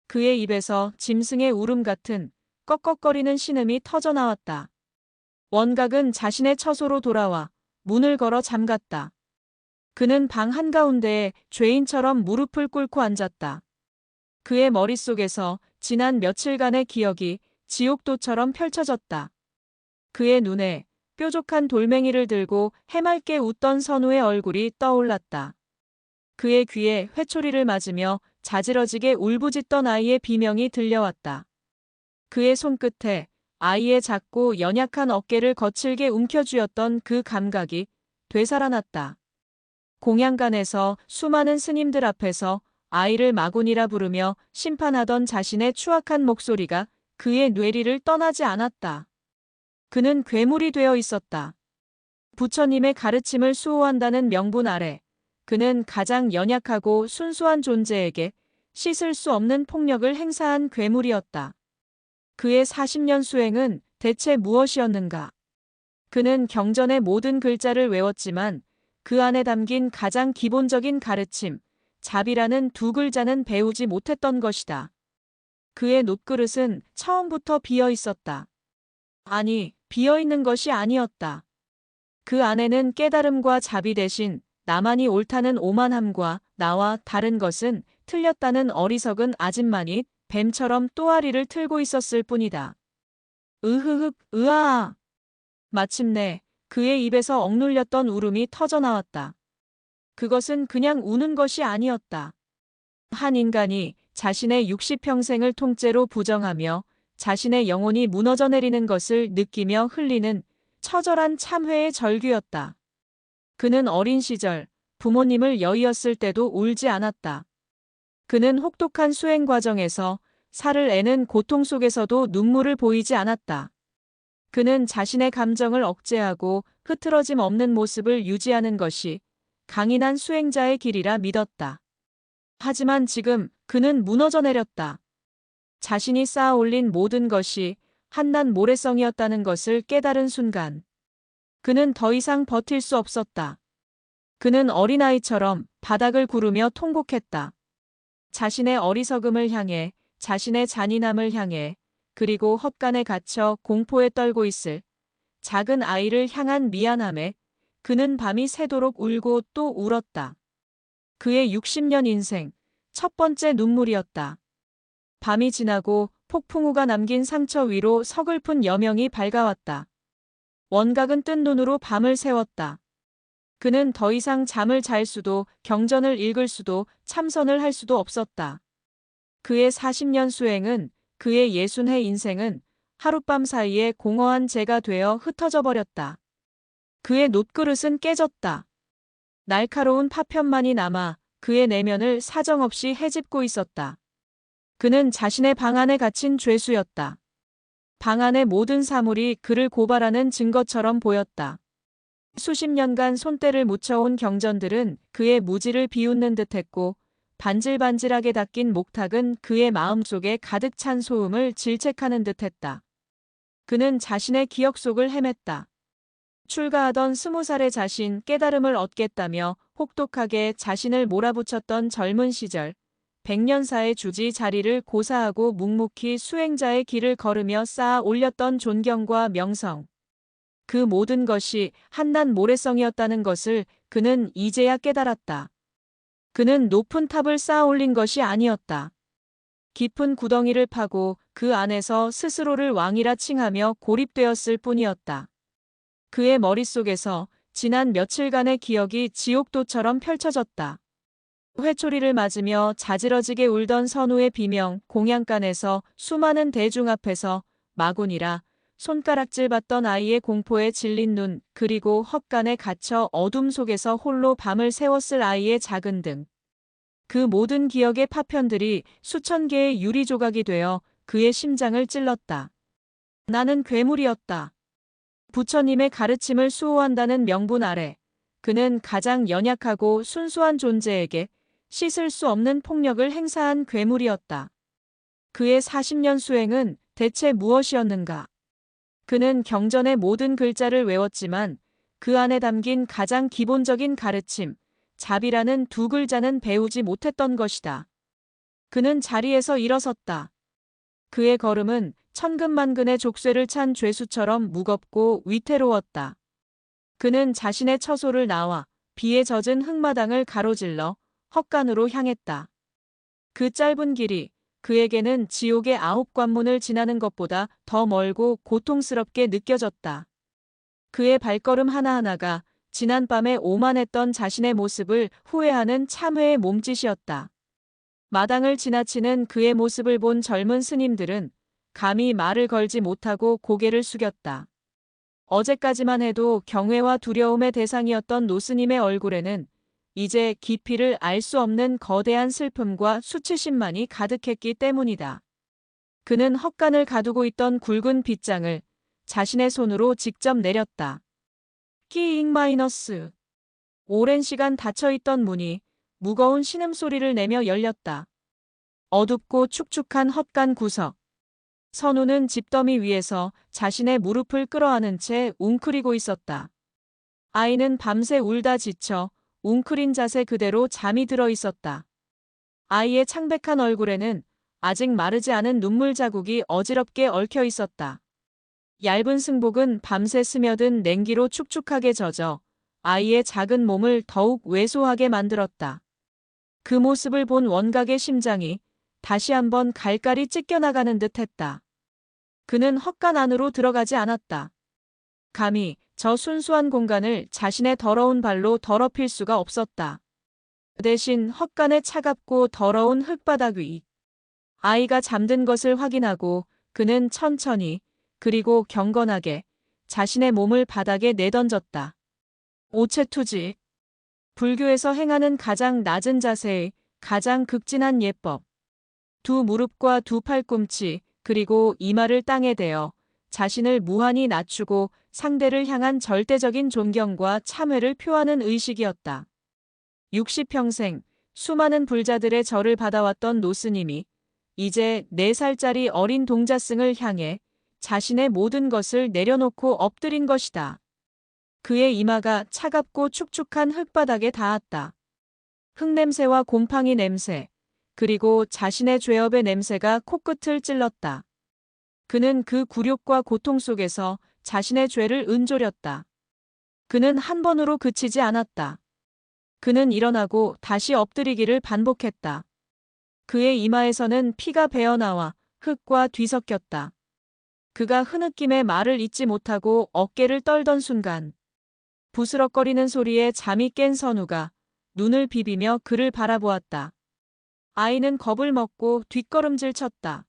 그의 입에서 짐승의 울음 같은 꺽꺽거리는 신음이 터져나왔다. 원각은 자신의 처소로 돌아와 문을 걸어 잠갔다. 그는 방 한가운데에 죄인처럼 무릎을 꿇고 앉았다. 그의 머릿속에서 지난 며칠간의 기억이 지옥도처럼 펼쳐졌다. 그의 눈에 뾰족한 돌멩이를 들고 해맑게 웃던 선우의 얼굴이 떠올랐다. 그의 귀에 회초리를 맞으며 자지러지게 울부짖던 아이의 비명이 들려왔다. 그의 손끝에 아이의 작고 연약한 어깨를 거칠게 움켜쥐었던 그 감각이 되살아났다. 공양간에서 수많은 스님들 앞에서 아이를 마군이라 부르며 심판하던 자신의 추악한 목소리가 그의 뇌리를 떠나지 않았다. 그는 괴물이 되어 있었다. 부처님의 가르침을 수호한다는 명분 아래 그는 가장 연약하고 순수한 존재에게 씻을 수 없는 폭력을 행사한 괴물이었다. 그의 40년 수행은 대체 무엇이었는가? 그는 경전의 모든 글자를 외웠지만 그 안에 담긴 가장 기본적인 가르침, 자비라는 두 글자는 배우지 못했던 것이다. 그의 놋그릇은 처음부터 비어 있었다. 아니, 비어 있는 것이 아니었다. 그 안에는 깨달음과 자비 대신 나만이 옳다는 오만함과 나와 다른 것은 틀렸다는 어리석은 아집만이 뱀처럼 또아리를 틀고 있었을 뿐이다. 으흐흑, 으아아. 마침내 그의 입에서 억눌렸던 울음이 터져나왔다. 그것은 그냥 우는 것이 아니었다. 한 인간이 자신의 60평생을 통째로 부정하며 자신의 영혼이 무너져 내리는 것을 느끼며 흘리는 처절한 참회의 절규였다. 그는 어린 시절 부모님을 여의었을 때도 울지 않았다. 그는 혹독한 수행 과정에서 살을 애는 고통 속에서도 눈물을 보이지 않았다. 그는 자신의 감정을 억제하고 흐트러짐 없는 모습을 유지하는 것이 강인한 수행자의 길이라 믿었다. 하지만 지금 그는 무너져 내렸다. 자신이 쌓아 올린 모든 것이 한낱 모래성이었다는 것을 깨달은 순간 그는 더 이상 버틸 수 없었다. 그는 어린아이처럼 바닥을 구르며 통곡했다. 자신의 어리석음을 향해, 자신의 잔인함을 향해, 그리고 헛간에 갇혀 공포에 떨고 있을 작은 아이를 향한 미안함에 그는 밤이 새도록 울고 또 울었다. 그의 60년 인생 첫 번째 눈물이었다. 밤이 지나고 폭풍우가 남긴 상처 위로 서글픈 여명이 밝아왔다. 원각은 뜬 눈으로 밤을 새웠다. 그는 더 이상 잠을 잘 수도 경전을 읽을 수도 참선을 할 수도 없었다. 그의 40년 수행은 그의 60해 인생은 하룻밤 사이에 공허한 재가 되어 흩어져 버렸다. 그의 놋그릇은 깨졌다. 날카로운 파편만이 남아 그의 내면을 사정없이 헤집고 있었다. 그는 자신의 방 안에 갇힌 죄수였다. 방 안의 모든 사물이 그를 고발하는 증거처럼 보였다. 수십 년간 손때를 묻혀온 경전들은 그의 무지를 비웃는 듯했고 반질반질하게 닦인 목탁은 그의 마음속에 가득 찬 소음을 질책하는 듯했다. 그는 자신의 기억 속을 헤맸다. 출가하던 20살의 자신 깨달음을 얻겠다며 혹독하게 자신을 몰아붙였던 젊은 시절, 100년사의 주지 자리를 고사하고 묵묵히 수행자의 길을 걸으며 쌓아 올렸던 존경과 명성. 그 모든 것이 한낱 모래성이었다는 것을 그는 이제야 깨달았다. 그는 높은 탑을 쌓아 올린 것이 아니었다. 깊은 구덩이를 파고 그 안에서 스스로를 왕이라 칭하며 고립되었을 뿐이었다. 그의 머릿속에서 지난 며칠간의 기억이 지옥도처럼 펼쳐졌다. 회초리를 맞으며 자지러지게 울던 선우의 비명, 공양간에서 수많은 대중 앞에서 마군이라 손가락질 받던 아이의 공포에 질린 눈, 그리고 헛간에 갇혀 어둠 속에서 홀로 밤을 새웠을 아이의 작은 등. 그 모든 기억의 파편들이 수천 개의 유리 조각이 되어 그의 심장을 찔렀다. 나는 괴물이었다. 부처님의 가르침을 수호한다는 명분 아래 그는 가장 연약하고 순수한 존재에게 씻을 수 없는 폭력을 행사한 괴물이었다. 그의 40년 수행은 대체 무엇이었는가? 그는 경전의 모든 글자를 외웠지만 그 안에 담긴 가장 기본적인 가르침, 자비라는 두 글자는 배우지 못했던 것이다. 그는 자리에서 일어섰다. 그의 걸음은 천근만근의 족쇄를 찬 죄수처럼 무겁고 위태로웠다. 그는 자신의 처소를 나와 비에 젖은 흙마당을 가로질러 헛간으로 향했다. 그 짧은 길이 그에게는 지옥의 9관문을 지나는 것보다 더 멀고 고통스럽게 느껴졌다. 그의 발걸음 하나하나가 지난밤에 오만했던 자신의 모습을 후회하는 참회의 몸짓이었다. 마당을 지나치는 그의 모습을 본 젊은 스님들은 감히 말을 걸지 못하고 고개를 숙였다. 어제까지만 해도 경외와 두려움의 대상이었던 노스님의 얼굴에는 이제 깊이를 알 수 없는 거대한 슬픔과 수치심만이 가득했기 때문이다. 그는 헛간을 가두고 있던 굵은 빗장을 자신의 손으로 직접 내렸다. 끼잉 마이너스. 오랜 시간 닫혀있던 문이 무거운 신음소리를 내며 열렸다. 어둡고 축축한 헛간 구석. 선우는 집더미 위에서 자신의 무릎을 끌어안은 채 웅크리고 있었다. 아이는 밤새 울다 지쳐 웅크린 자세 그대로 잠이 들어 있었다. 아이의 창백한 얼굴에는 아직 마르지 않은 눈물 자국이 어지럽게 얽혀 있었다. 얇은 승복은 밤새 스며든 냉기로 축축하게 젖어 아이의 작은 몸을 더욱 왜소하게 만들었다. 그 모습을 본 원각의 심장이 다시 한번 갈갈이 찢겨나가는 듯 했다. 그는 헛간 안으로 들어가지 않았다. 감히 저 순수한 공간을 자신의 더러운 발로 더럽힐 수가 없었다. 대신 헛간의 차갑고 더러운 흙바닥 위. 아이가 잠든 것을 확인하고 그는 천천히 그리고 경건하게 자신의 몸을 바닥에 내던졌다. 오체투지. 불교에서 행하는 가장 낮은 자세의 가장 극진한 예법. 두 무릎과 두 팔꿈치 그리고 이마를 땅에 대어 자신을 무한히 낮추고 상대를 향한 절대적인 존경과 참회를 표하는 의식이었다. 60평생 수많은 불자들의 절을 받아왔던 노스님이 이제 4살짜리 어린 동자승을 향해 자신의 모든 것을 내려놓고 엎드린 것이다. 그의 이마가 차갑고 축축한 흙바닥에 닿았다. 흙냄새와 곰팡이 냄새, 그리고 자신의 죄업의 냄새가 코끝을 찔렀다. 그는 그 굴욕과 고통 속에서 자신의 죄를 은조렸다. 그는 한 번으로 그치지 않았다. 그는 일어나고 다시 엎드리기를 반복했다. 그의 이마에서는 피가 배어나와 흙과 뒤섞였다. 그가 흐느낌에 말을 잇지 못하고 어깨를 떨던 순간 부스럭거리는 소리에 잠이 깬 선우가 눈을 비비며 그를 바라보았다. 아이는 겁을 먹고 뒷걸음질 쳤다.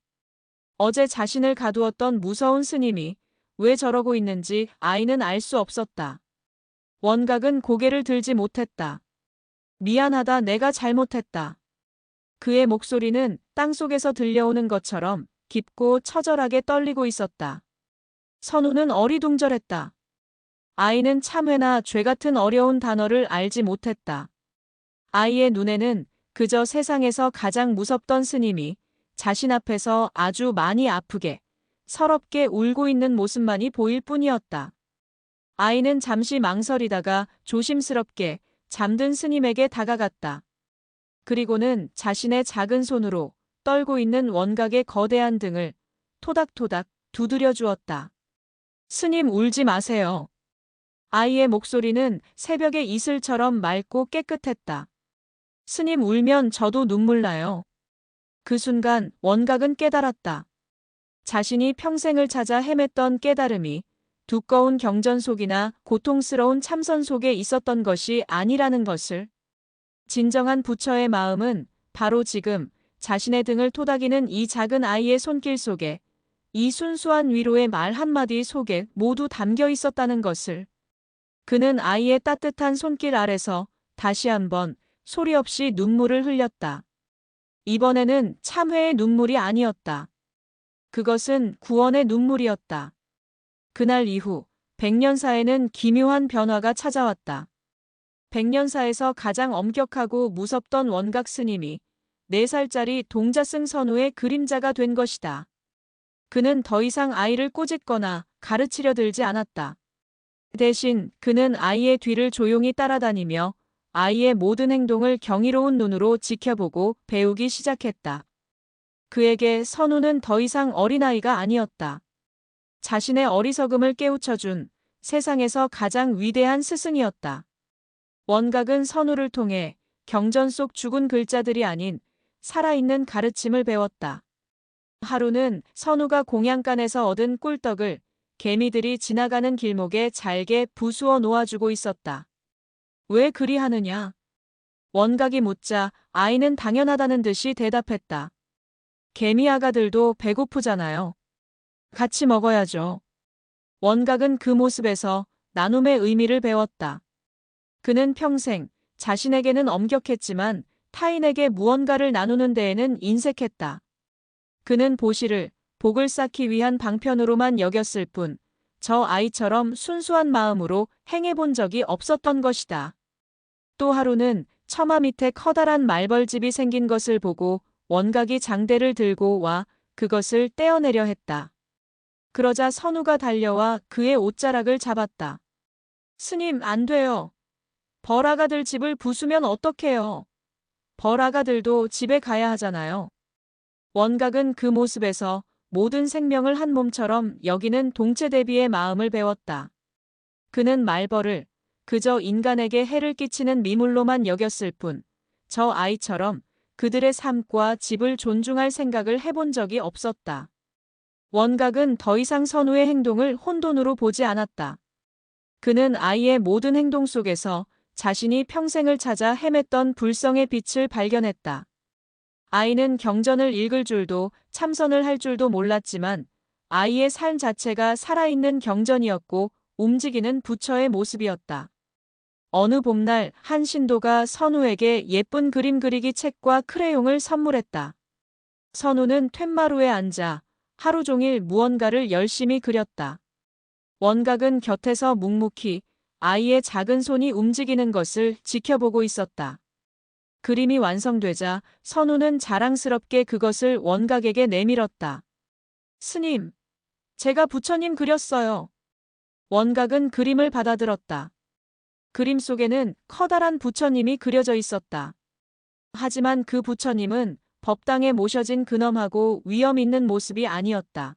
어제 자신을 가두었던 무서운 스님이 왜 저러고 있는지 아이는 알 수 없었다. 원각은 고개를 들지 못했다. 미안하다, 내가 잘못했다. 그의 목소리는 땅속에서 들려오는 것처럼 깊고 처절하게 떨리고 있었다. 선우는 어리둥절했다. 아이는 참회나 죄 같은 어려운 단어를 알지 못했다. 아이의 눈에는 그저 세상에서 가장 무섭던 스님이 자신 앞에서 아주 많이 아프게, 서럽게 울고 있는 모습만이 보일 뿐이었다. 아이는 잠시 망설이다가 조심스럽게 잠든 스님에게 다가갔다. 그리고는 자신의 작은 손으로 떨고 있는 원각의 거대한 등을 토닥토닥 두드려 주었다. 스님, 울지 마세요. 아이의 목소리는 새벽의 이슬처럼 맑고 깨끗했다. 스님, 울면 저도 눈물 나요. 그 순간 원각은 깨달았다. 자신이 평생을 찾아 헤맸던 깨달음이 두꺼운 경전 속이나 고통스러운 참선 속에 있었던 것이 아니라는 것을. 진정한 부처의 마음은 바로 지금 자신의 등을 토닥이는 이 작은 아이의 손길 속에, 이 순수한 위로의 말 한마디 속에 모두 담겨 있었다는 것을. 그는 아이의 따뜻한 손길 아래서 다시 한번 소리 없이 눈물을 흘렸다. 이번에는 참회의 눈물이 아니었다. 그것은 구원의 눈물이었다. 그날 이후 백년사에는 기묘한 변화가 찾아왔다. 백년사에서 가장 엄격하고 무섭던 원각 스님이 4살짜리 동자승 선우의 그림자가 된 것이다. 그는 더 이상 아이를 꼬집거나 가르치려 들지 않았다. 대신 그는 아이의 뒤를 조용히 따라다니며 아이의 모든 행동을 경이로운 눈으로 지켜보고 배우기 시작했다. 그에게 선우는 더 이상 어린아이가 아니었다. 자신의 어리석음을 깨우쳐준 세상에서 가장 위대한 스승이었다. 원각은 선우를 통해 경전 속 죽은 글자들이 아닌 살아있는 가르침을 배웠다. 하루는 선우가 공양간에서 얻은 꿀떡을 개미들이 지나가는 길목에 잘게 부수어 놓아주고 있었다. 왜 그리 하느냐? 원각이 묻자 아이는 당연하다는 듯이 대답했다. 개미 아가들도 배고프잖아요. 같이 먹어야죠. 원각은 그 모습에서 나눔의 의미를 배웠다. 그는 평생 자신에게는 엄격했지만 타인에게 무언가를 나누는 데에는 인색했다. 그는 보시를 복을 쌓기 위한 방편으로만 여겼을 뿐 저 아이처럼 순수한 마음으로 행해본 적이 없었던 것이다. 또 하루는 처마 밑에 커다란 말벌집이 생긴 것을 보고 원각이 장대를 들고 와 그것을 떼어내려 했다. 그러자 선우가 달려와 그의 옷자락을 잡았다. 스님, 안 돼요. 벌아가들 집을 부수면 어떡해요. 벌아가들도 집에 가야 하잖아요. 원각은 그 모습에서 모든 생명을 한 몸처럼 여기는 동체대비의 마음을 배웠다. 그는 말벌을 그저 인간에게 해를 끼치는 미물로만 여겼을 뿐 저 아이처럼 그들의 삶과 집을 존중할 생각을 해본 적이 없었다. 원각은 더 이상 선우의 행동을 혼돈으로 보지 않았다. 그는 아이의 모든 행동 속에서 자신이 평생을 찾아 헤맸던 불성의 빛을 발견했다. 아이는 경전을 읽을 줄도 참선을 할 줄도 몰랐지만 아이의 삶 자체가 살아있는 경전이었고 움직이는 부처의 모습이었다. 어느 봄날 한 신도가 선우에게 예쁜 그림 그리기 책과 크레용을 선물했다. 선우는 툇마루에 앉아 하루 종일 무언가를 열심히 그렸다. 원각은 곁에서 묵묵히 아이의 작은 손이 움직이는 것을 지켜보고 있었다. 그림이 완성되자 선우는 자랑스럽게 그것을 원각에게 내밀었다. 스님, 제가 부처님 그렸어요. 원각은 그림을 받아들었다. 그림 속에는 커다란 부처님이 그려져 있었다. 하지만 그 부처님은 법당에 모셔진 근엄하고 위엄 있는 모습이 아니었다.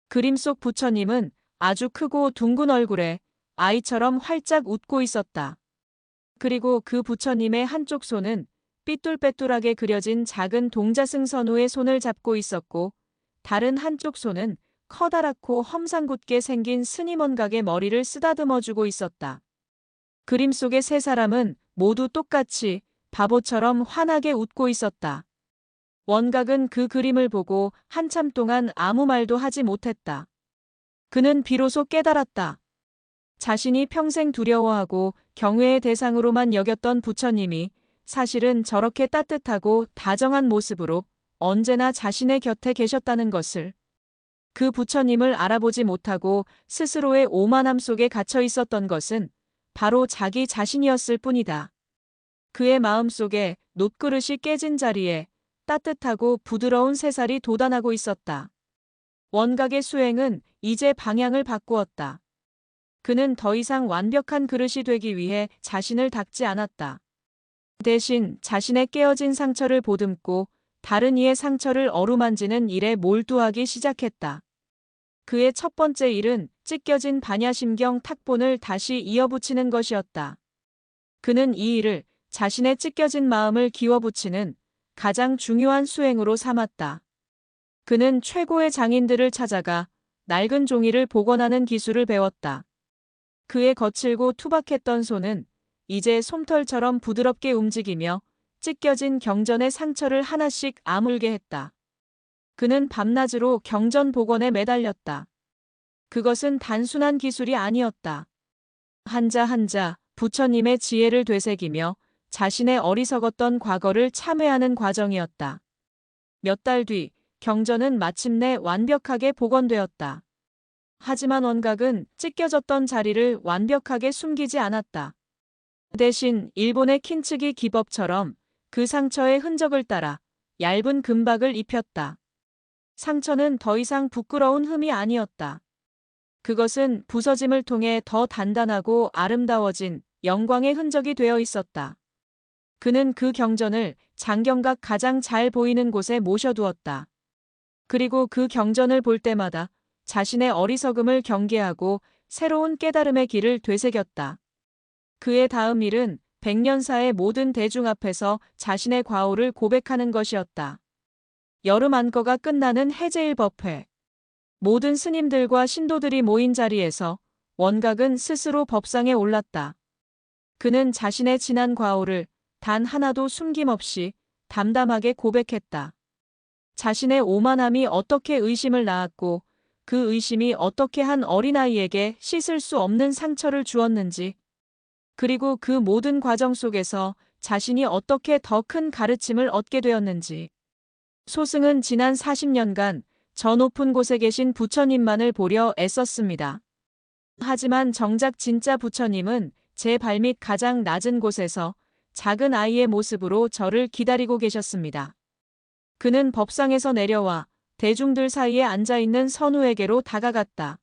그림 속 부처님은 아주 크고 둥근 얼굴에 아이처럼 활짝 웃고 있었다. 그리고 그 부처님의 한쪽 손은 삐뚤빼뚤하게 그려진 작은 동자승 선우의 손을 잡고 있었고 다른 한쪽 손은 커다랗고 험상궂게 생긴 스님 원각의 머리를 쓰다듬어주고 있었다. 그림 속의 세 사람은 모두 똑같이 바보처럼 환하게 웃고 있었다. 원각은 그 그림을 보고 한참 동안 아무 말도 하지 못했다. 그는 비로소 깨달았다. 자신이 평생 두려워하고 경외의 대상으로만 여겼던 부처님이 사실은 저렇게 따뜻하고 다정한 모습으로 언제나 자신의 곁에 계셨다는 것을. 그 부처님을 알아보지 못하고 스스로의 오만함 속에 갇혀 있었던 것은 바로 자기 자신이었을 뿐이다. 그의 마음 속에 놋그릇이 깨진 자리에 따뜻하고 부드러운 새살이 돋아나고 있었다. 원각의 수행은 이제 방향을 바꾸었다. 그는 더 이상 완벽한 그릇이 되기 위해 자신을 닦지 않았다. 대신 자신의 깨어진 상처를 보듬고 다른 이의 상처를 어루만지는 일에 몰두하기 시작했다. 그의 첫 번째 일은 찢겨진 반야심경 탁본을 다시 이어붙이는 것이었다. 그는 이 일을 자신의 찢겨진 마음을 기워붙이는 가장 중요한 수행으로 삼았다. 그는 최고의 장인들을 찾아가 낡은 종이를 복원하는 기술을 배웠다. 그의 거칠고 투박했던 손은 이제 솜털처럼 부드럽게 움직이며 찢겨진 경전의 상처를 하나씩 아물게 했다. 그는 밤낮으로 경전 복원에 매달렸다. 그것은 단순한 기술이 아니었다. 한자 한자 부처님의 지혜를 되새기며 자신의 어리석었던 과거를 참회하는 과정이었다. 몇 달 뒤 경전은 마침내 완벽하게 복원되었다. 하지만 원각은 찢겨졌던 자리를 완벽하게 숨기지 않았다. 대신 일본의 킨츠기 기법처럼 그 상처의 흔적을 따라 얇은 금박을 입혔다. 상처는 더 이상 부끄러운 흠이 아니었다. 그것은 부서짐을 통해 더 단단하고 아름다워진 영광의 흔적이 되어 있었다. 그는 그 경전을 장경각 가장 잘 보이는 곳에 모셔두었다. 그리고 그 경전을 볼 때마다 자신의 어리석음을 경계하고 새로운 깨달음의 길을 되새겼다. 그의 다음 일은 백년사의 모든 대중 앞에서 자신의 과오를 고백하는 것이었다. 여름 안거가 끝나는 해제일 법회. 모든 스님들과 신도들이 모인 자리에서 원각은 스스로 법상에 올랐다. 그는 자신의 지난 과오를 단 하나도 숨김없이 담담하게 고백했다. 자신의 오만함이 어떻게 의심을 낳았고 그 의심이 어떻게 한 어린아이에게 씻을 수 없는 상처를 주었는지, 그리고 그 모든 과정 속에서 자신이 어떻게 더 큰 가르침을 얻게 되었는지. 소승은 지난 40년간 저 높은 곳에 계신 부처님만을 보려 애썼습니다. 하지만 정작 진짜 부처님은 제 발밑 가장 낮은 곳에서 작은 아이의 모습으로 저를 기다리고 계셨습니다. 그는 법상에서 내려와 대중들 사이에 앉아있는 선우에게로 다가갔다.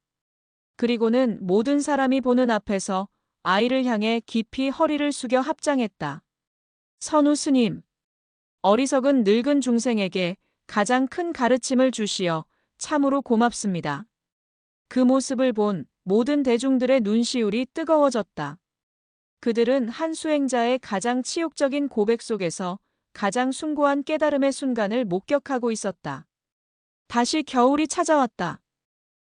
그리고는 모든 사람이 보는 앞에서 아이를 향해 깊이 허리를 숙여 합장했다. 선우 스님, 어리석은 늙은 중생에게 가장 큰 가르침을 주시어 참으로 고맙습니다. 그 모습을 본 모든 대중들의 눈시울이 뜨거워졌다. 그들은 한 수행자의 가장 치욕적인 고백 속에서 가장 숭고한 깨달음의 순간을 목격하고 있었다. 다시 겨울이 찾아왔다.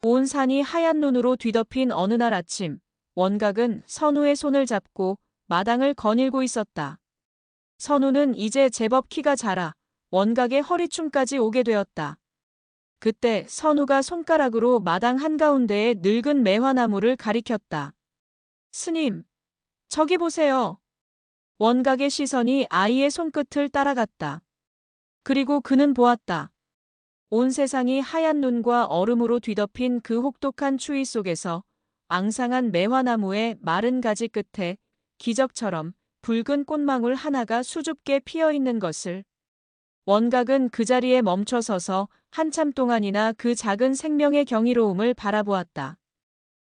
온 산이 하얀 눈으로 뒤덮인 어느 날 아침, 원각은 선우의 손을 잡고 마당을 거닐고 있었다. 선우는 이제 제법 키가 자라 원각의 허리춤까지 오게 되었다. 그때 선우가 손가락으로 마당 한가운데에 늙은 매화나무를 가리켰다. 스님, 저기 보세요. 원각의 시선이 아이의 손끝을 따라갔다. 그리고 그는 보았다. 온 세상이 하얀 눈과 얼음으로 뒤덮인 그 혹독한 추위 속에서 앙상한 매화나무의 마른 가지 끝에 기적처럼 붉은 꽃망울 하나가 수줍게 피어 있는 것을. 원각은 그 자리에 멈춰서서 한참 동안이나 그 작은 생명의 경이로움을 바라보았다.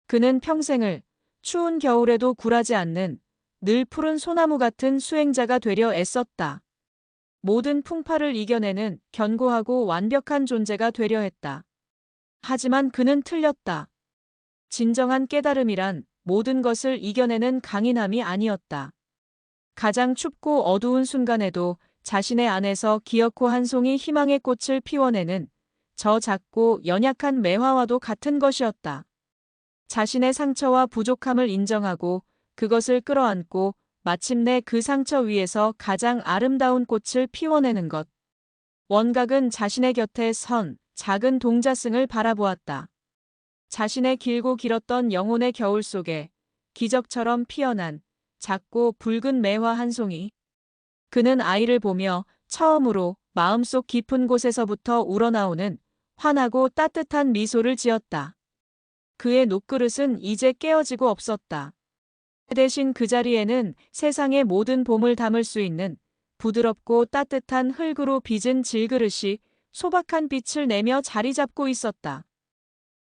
그는 평생을 추운 겨울에도 굴하지 않는 늘 푸른 소나무 같은 수행자가 되려 애썼다. 모든 풍파를 이겨내는 견고하고 완벽한 존재가 되려 했다. 하지만 그는 틀렸다. 진정한 깨달음이란 모든 것을 이겨내는 강인함이 아니었다. 가장 춥고 어두운 순간에도 자신의 안에서 기어코 한 송이 희망의 꽃을 피워내는 저 작고 연약한 매화와도 같은 것이었다. 자신의 상처와 부족함을 인정하고 그것을 끌어안고 마침내 그 상처 위에서 가장 아름다운 꽃을 피워내는 것. 원각은 자신의 곁에 선 작은 동자승을 바라보았다. 자신의 길고 길었던 영혼의 겨울 속에 기적처럼 피어난 작고 붉은 매화 한 송이. 그는 아이를 보며 처음으로 마음속 깊은 곳에서부터 우러나오는 환하고 따뜻한 미소를 지었다. 그의 녹그릇은 이제 깨어지고 없었다. 대신 그 자리에는 세상의 모든 봄을 담을 수 있는 부드럽고 따뜻한 흙으로 빚은 질그릇이 소박한 빛을 내며 자리 잡고 있었다.